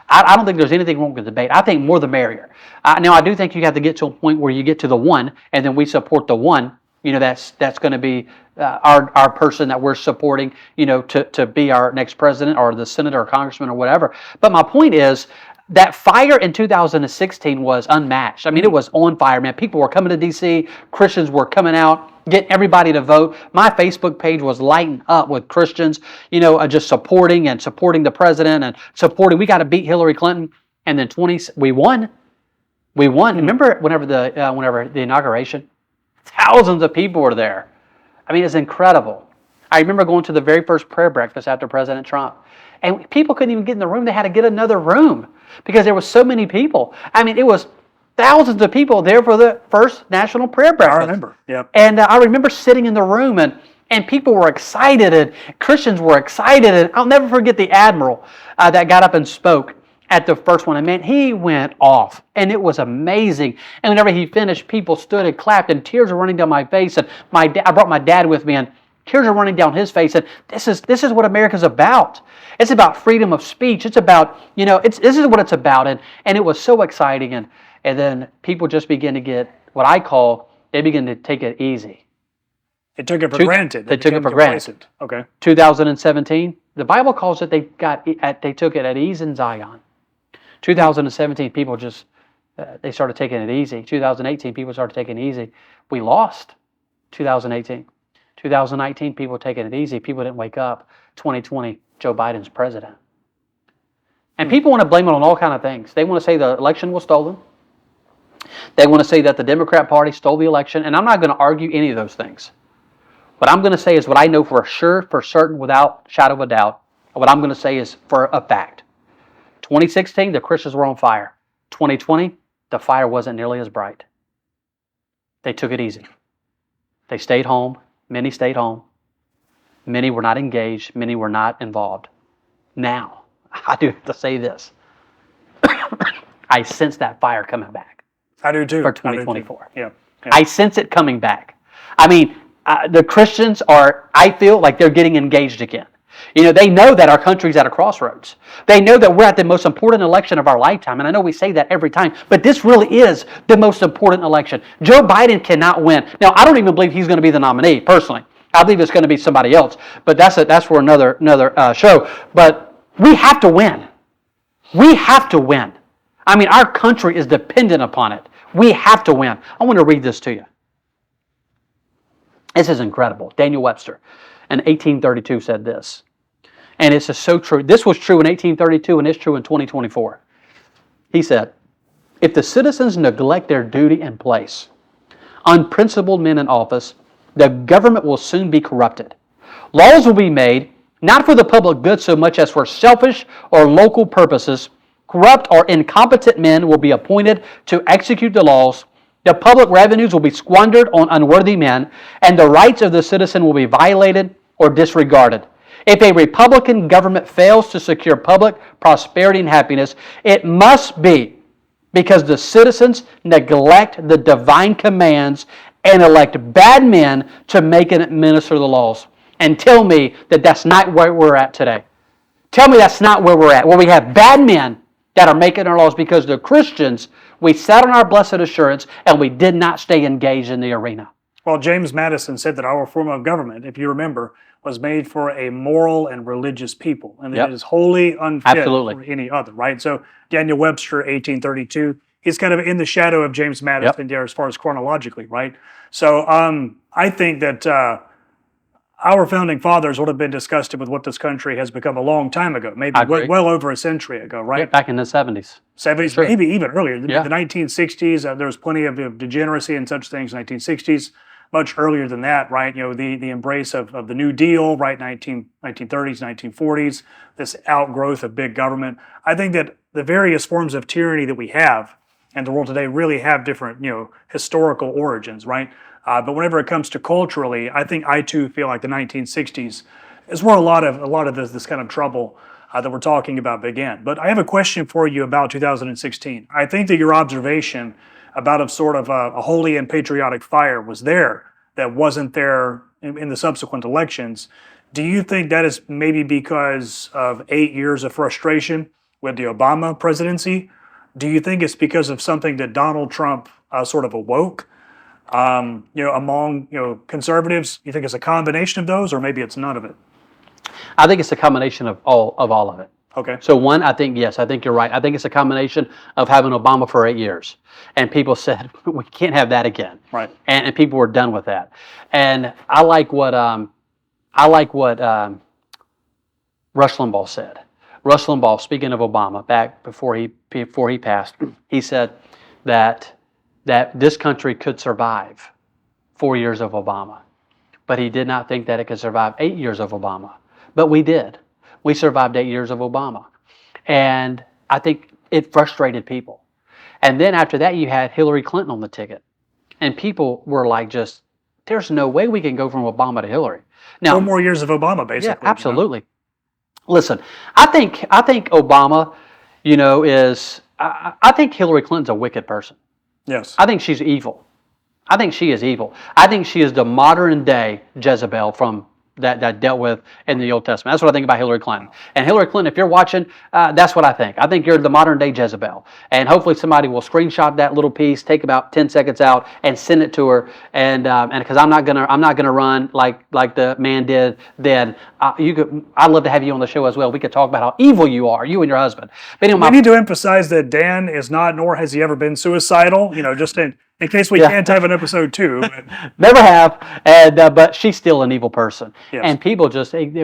I don't think there's anything wrong with debate. I think more the merrier. Now, I do think you have to get to a point where you get to the one, and then we support the one. You know, that's going to be our person that we're supporting, you know, to be our next president or the senator or congressman or whatever. But my point is, that fire in 2016 was unmatched. I mean, it was on fire, man. People were coming to D.C. Christians were coming out, getting everybody to vote. My Facebook page was lighting up with Christians, you know, just supporting the president and supporting. We got to beat Hillary Clinton. And then we won. We won. Remember whenever the inauguration? Thousands of people were there. I mean, it's incredible. I remember going to the very first prayer breakfast after President Trump. And people couldn't even get in the room. They had to get another room because there were so many people. I mean, it was thousands of people there for the first national prayer breakfast. I remember, yeah. And I remember sitting in the room and people were excited and Christians were excited. And I'll never forget the admiral that got up and spoke at the first one. And man, he went off and it was amazing. And whenever he finished, people stood and clapped and tears were running down my face. And I brought my dad with me and tears are running down his face. And this is what America's about. It's about freedom of speech. It's about, you know, this is what it's about. And it was so exciting. And then people just begin to get what I call, they begin to take it easy. They took it for granted. They took it for granted. Okay. 2017, the Bible calls it they took it at ease in Zion. 2017, people just, they started taking it easy. 2018, people started taking it easy. We lost 2018. 2019, people taking it easy. People didn't wake up. 2020, Joe Biden's president. And people want to blame it on all kinds of things. They want to say the election was stolen. They want to say that the Democrat Party stole the election. And I'm not going to argue any of those things. What I'm going to say is what I know for sure, for certain, without shadow of a doubt. What I'm going to say is for a fact. 2016, the Christians were on fire. 2020, the fire wasn't nearly as bright. They took it easy. They stayed home. Many stayed home. Many were not engaged. Many were not involved. Now, I do have to say this. I sense that fire coming back. I do too. For 2024. Yeah. I sense it coming back. I mean, the Christians are, I feel like they're getting engaged again. You know, they know that our country's at a crossroads. They know that we're at the most important election of our lifetime. And I know we say that every time, but this really is the most important election. Joe Biden cannot win. Now, I don't even believe he's going to be the nominee, personally. I believe it's going to be somebody else. But that's for another show. But we have to win. We have to win. I mean, our country is dependent upon it. We have to win. I want to read this to you. This is incredible. Daniel Webster in 1832 said this. And it's just so true. This was true in 1832 and it's true in 2024. He said, if the citizens neglect their duty and place, unprincipled men in office, the government will soon be corrupted. Laws will be made, not for the public good so much as for selfish or local purposes. Corrupt or incompetent men will be appointed to execute the laws. The public revenues will be squandered on unworthy men, and the rights of the citizen will be violated or disregarded. If a Republican government fails to secure public prosperity and happiness, it must be because the citizens neglect the divine commands and elect bad men to make and administer the laws. And tell me that that's not where we're at today. Tell me that's not where we're at, where we have bad men that are making our laws because the Christians, we sat on our blessed assurance and we did not stay engaged in the arena. Well, James Madison said that our form of government, if you remember, was made for a moral and religious people, and Yep. it is wholly unfit Absolutely. for any other, right? So Daniel Webster, 1832, he's kind of in the shadow of James Madison there as far as chronologically, right? So I think that our founding fathers would have been disgusted with what this country has become a long time ago, maybe I agree. well over a century ago, right? Yeah, back in the 70s. 70s, Sure. maybe even earlier. Yeah. The 1960s, there was plenty of degeneracy and such things. 1960s, much earlier than that, right? You know, the embrace of the New Deal, right? 1930s, 1940s, this outgrowth of big government. I think that the various forms of tyranny that we have in the world today really have different, historical origins, right? But whenever it comes to culturally, I too feel like the 1960s is where a lot of this kind of trouble that we're talking about began. But I have a question for you about 2016. I think that your observation about a holy and patriotic fire was there that wasn't there in the subsequent elections. Do you think that is maybe because of 8 years of frustration with the Obama presidency? Do you think it's because of something that Donald Trump sort of awoke? Among conservatives, you think it's a combination of those, or maybe it's none of it? I think it's a combination of all of it. Okay. So one, I think you're right. I think it's a combination of having Obama for 8 years, and people said we can't have that again. Right. And people were done with that. And I like what Rush Limbaugh said. Rush Limbaugh, speaking of Obama, back before he passed, he said that this country could survive 4 years of Obama, but he did not think that it could survive 8 years of Obama. But we did. We survived 8 years of Obama. And I think it frustrated people. And then after that, you had Hillary Clinton on the ticket. And people were like, there's no way we can go from Obama to Hillary. Now, 4 more years of Obama, basically. yeah, absolutely. Listen, I think Obama, I think Hillary Clinton's a wicked person. Yes. I think she's evil. I think she is evil. I think she is the modern day Jezebel from that dealt with in the Old Testament. That's what I think about Hillary Clinton. And Hillary Clinton, if you're watching, that's what I think. I think you're the modern day Jezebel. And hopefully somebody will screenshot that little piece, take about 10 seconds out, and send it to her. And because I'm not gonna run like the man did then. I'd love to have you on the show as well. We could talk about how evil you are, you and your husband. But anyway, we need to emphasize that Dan is not, nor has he ever been suicidal. Just in case we can't have an episode 2. But never have, and but she's still an evil person. Yes. And people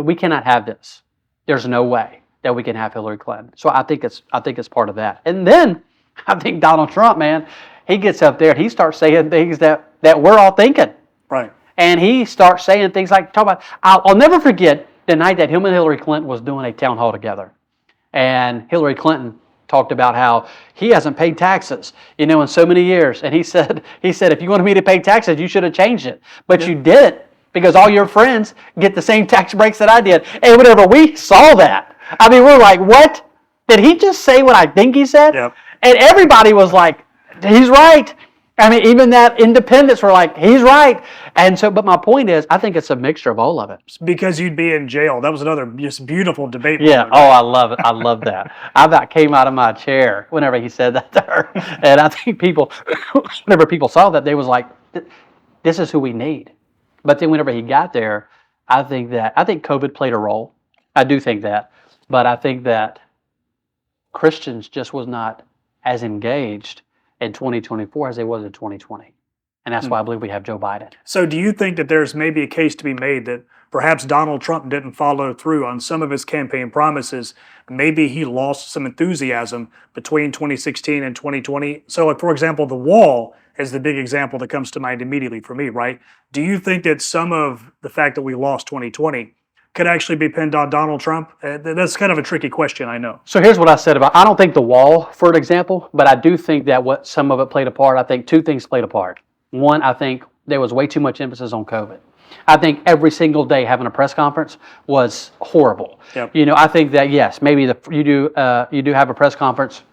we cannot have this. There's no way that we can have Hillary Clinton. So I think it's part of that. And then I think Donald Trump, man, he gets up there and he starts saying things that we're all thinking. right. And he starts saying things like, I'll never forget the night that him and Hillary Clinton was doing a town hall together. And Hillary Clinton talked about how he hasn't paid taxes, in so many years. And he said, if you wanted me to pay taxes, you should have changed it. But you didn't, because all your friends get the same tax breaks that I did. And whenever we saw that, we're like, what? Did he just say what I think he said? Yep. And everybody was like, he's right. Even that independents were like, he's right. And so, but my point is, I think it's a mixture of all of it. Because you'd be in jail. That was another just beautiful debate. Yeah. moment. Oh, I love it. I love that. I about came out of my chair whenever he said that to her. And I think whenever people saw that, they was like, this is who we need. But then whenever he got there, I think COVID played a role. I do think that. But I think that Christians just was not as engaged in 2024 as they was in 2020. And that's why I believe we have Joe Biden. So do you think that there's maybe a case to be made that perhaps Donald Trump didn't follow through on some of his campaign promises? Maybe he lost some enthusiasm between 2016 and 2020. So, for example, the wall is the big example that comes to mind immediately for me, right? Do you think that some of the fact that we lost 2020 could actually be pinned on Donald Trump? That's kind of a tricky question, I know. So here's what I said I don't think the wall, for an example, but I do think that what some of it played a part. I think two things played a part. One, I think there was way too much emphasis on COVID. I think every single day having a press conference was horrible. Yep. I think that yes, maybe you do have a press conference.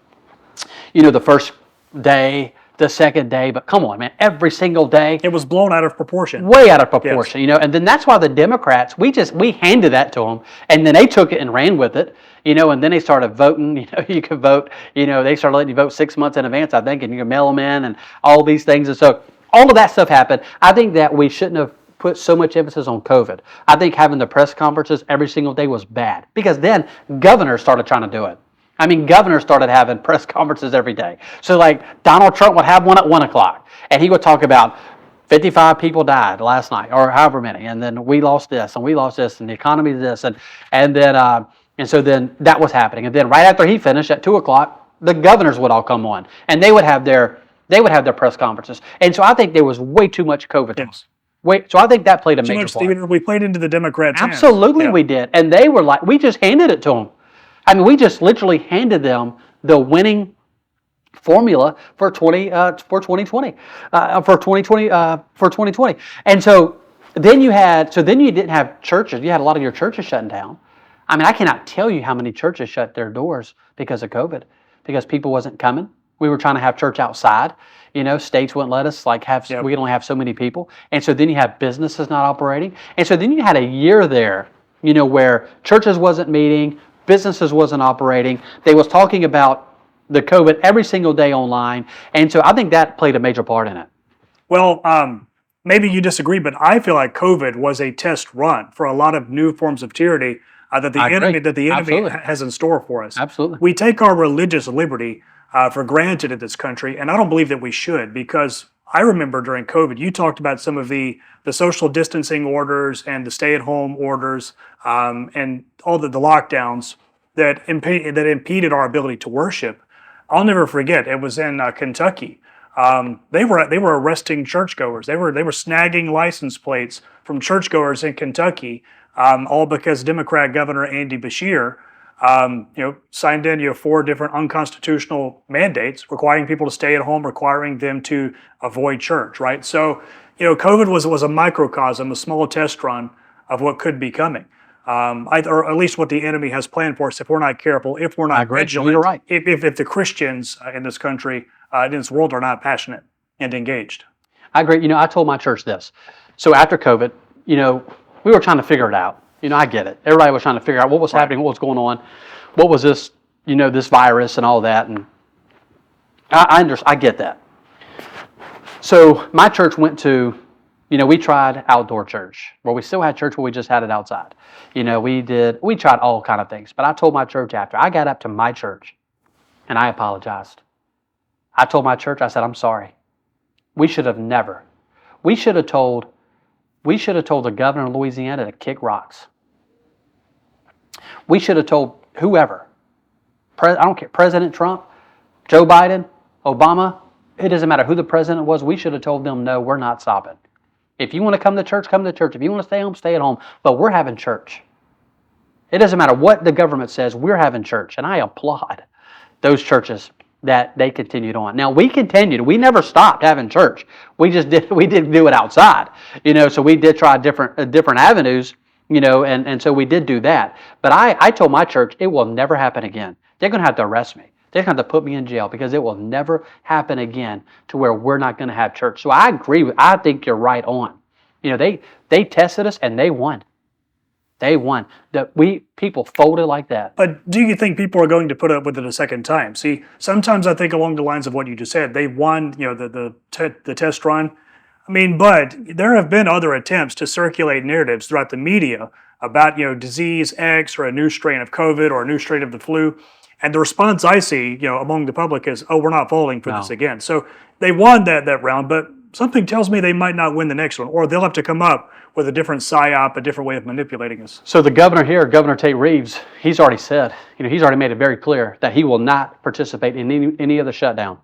The first day, the second day, but come on, man, every single day, It was blown out of proportion. way out of proportion, and then that's why the Democrats, we handed that to them, and then they took it and ran with it, and then they started voting, you could vote, they started letting you vote 6 months in advance, I think, and you can mail them in and all these things, and so all of that stuff happened. I think that we shouldn't have put so much emphasis on COVID. I think having the press conferences every single day was bad, because then governors started trying to do it. I mean, governors started having press conferences every day. So like Donald Trump would have one at 1 o'clock, and he would talk about 55 people died last night, or however many, and then we lost this, and we lost this, and the economy is this, and so then that was happening. And then right after he finished at 2 o'clock, the governors would all come on, and they would have their press conferences. And so I think there was way too much COVID. Yes. So I think that played a Too major much, part. Stephen. We played into the Democrats' hands. Absolutely, Yeah. we did, and they were like, we just handed it to them. I mean, we just literally handed them the winning formula for 2020, for 2020. And so then you didn't have churches. You had a lot of your churches shutting down. I mean, I cannot tell you how many churches shut their doors because of COVID, because people wasn't coming. We were trying to have church outside. States wouldn't let us Yep. we could only have so many people. And so then you have businesses not operating. And so then you had a year there, where churches wasn't meeting, businesses wasn't operating. They was talking about the COVID every single day online. And so I think that played a major part in it. Well, maybe you disagree, but I feel like COVID was a test run for a lot of new forms of tyranny that the I agree. enemy Absolutely. has in store for us. Absolutely. We take our religious liberty for granted in this country, and I don't believe that we should, because I remember during COVID, you talked about some of the social distancing orders and the stay-at-home orders, and all the lockdowns that impeded our ability to worship. I'll never forget. It was in Kentucky. They were arresting churchgoers. They were snagging license plates from churchgoers in Kentucky, all because Democrat Governor Andy Beshear, signed in 4 different unconstitutional mandates requiring people to stay at home, requiring them to avoid church. Right. So, COVID was a microcosm, a small test run of what could be coming. Or at least what the enemy has planned for us if we're not careful, if we're not vigilant, You're right. if the Christians in this country, in this world, are not passionate and engaged. I agree. I told my church this. So after COVID, we were trying to figure it out. I get it. Everybody was trying to figure out what was happening, what was going on, what was this, this virus and all that. And I get that. So my church went to, we tried outdoor church, where we still had church, but we just had it outside. We tried all kind of things. But I told my church after, I got up to my church and I apologized. I told my church, I said, I'm sorry. We should have told the governor of Louisiana to kick rocks. We should have told whoever, I don't care, President Trump, Joe Biden, Obama, it doesn't matter who the president was, we should have told them, no, we're not stopping. If you want to come to church, come to church. If you want to stay home, stay at home. But we're having church. It doesn't matter what the government says, we're having church. And I applaud those churches that they continued on. Now, we continued. We never stopped having church. We didn't do it outside. So we did try different avenues, and so we did do that. But I told my church, it will never happen again. They're going to have to arrest me. They're going to have to put me in jail, because it will never happen again to where we're not going to have church. So I think you're right on. They tested us and they won. They won. People folded like that. But do you think people are going to put up with it a second time? See, sometimes I think along the lines of what you just said, they won, the test run. I mean, but there have been other attempts to circulate narratives throughout the media about, disease X or a new strain of COVID or a new strain of the flu. And the response I see, among the public is, oh, we're not falling for this again. So they won that round, but something tells me they might not win the next one, or they'll have to come up with a different psyop, a different way of manipulating us. So the governor here, Governor Tate Reeves, he's already said, he's already made it very clear that he will not participate in any other shutdown.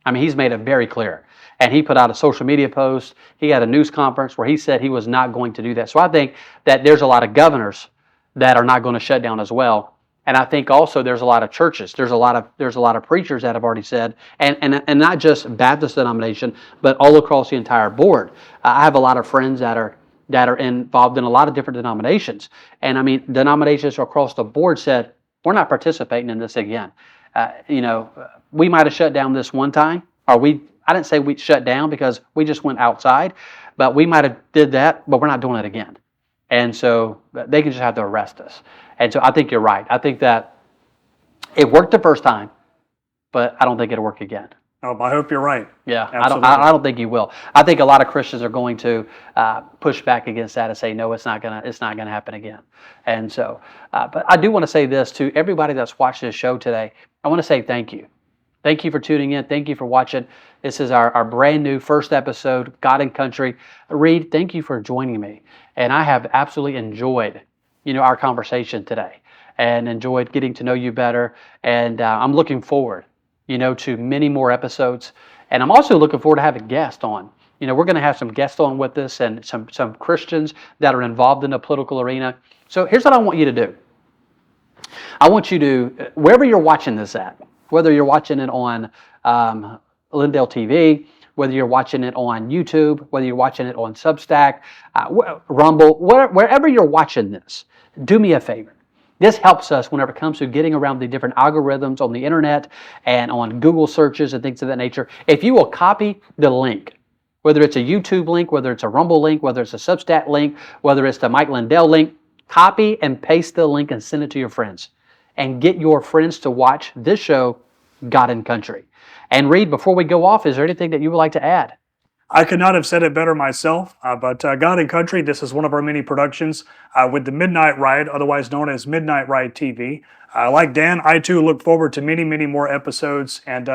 I mean, he's made it very clear. And he put out a social media post. He had a news conference where he said he was not going to do that. So I think that there's a lot of governors that are not going to shut down as well. And I think also there's a lot of churches. There's a lot of preachers that have already said, and not just Baptist denomination, but all across the entire board. I have a lot of friends that are involved in a lot of different denominations. And I mean, denominations across the board said, we're not participating in this again. We might have shut down this one time, I didn't say we shut down because we just went outside, but we might have did that, but we're not doing it again. And so they can just have to arrest us. And so I think you're right. I think that it worked the first time, but I don't think it'll work again. Oh, I hope you're right. Yeah, Absolutely. I don't think you will. I think a lot of Christians are going to push back against that and say, no, it's not gonna happen again. And so, but I do want to say this to everybody that's watched this show today. I want to say thank you. Thank you for tuning in. Thank you for watching. This is our brand new first episode, God and Country. Reed, thank you for joining me. And I have absolutely enjoyed, our conversation today and enjoyed getting to know you better. And I'm looking forward, to many more episodes. And I'm also looking forward to having guests on. We're going to have some guests on with us and some Christians that are involved in the political arena. So here's what I want you to do. I want you to, wherever you're watching this at, whether you're watching it on Lindell TV, whether you're watching it on YouTube, whether you're watching it on Substack, Rumble, wherever you're watching this, do me a favor. This helps us whenever it comes to getting around the different algorithms on the internet and on Google searches and things of that nature. If you will copy the link, whether it's a YouTube link, whether it's a Rumble link, whether it's a Substack link, whether it's the Mike Lindell link, copy and paste the link and send it to your friends. And get your friends to watch this show, God and Country. And Reed, before we go off, is there anything that you would like to add? I could not have said it better myself, but God and Country, this is one of our many productions with the Midnight Ride, otherwise known as Midnight Ride TV. Like Dan, I too look forward to many, many more episodes and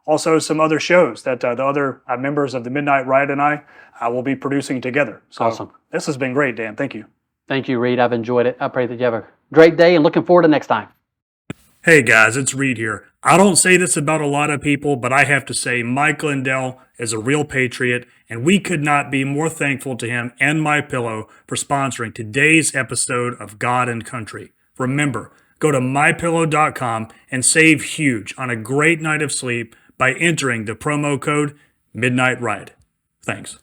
also some other shows that the other members of the Midnight Ride and I will be producing together. So Awesome. This has been great, Dan. Thank you. Thank you, Reed. I've enjoyed it. I pray that you have a great day and looking forward to next time. Hey guys, it's Reed here. I don't say this about a lot of people, but I have to say Mike Lindell is a real patriot, and we could not be more thankful to him and MyPillow for sponsoring today's episode of God and Country. Remember, go to MyPillow.com and save huge on a great night of sleep by entering the promo code Midnight Ride. Thanks.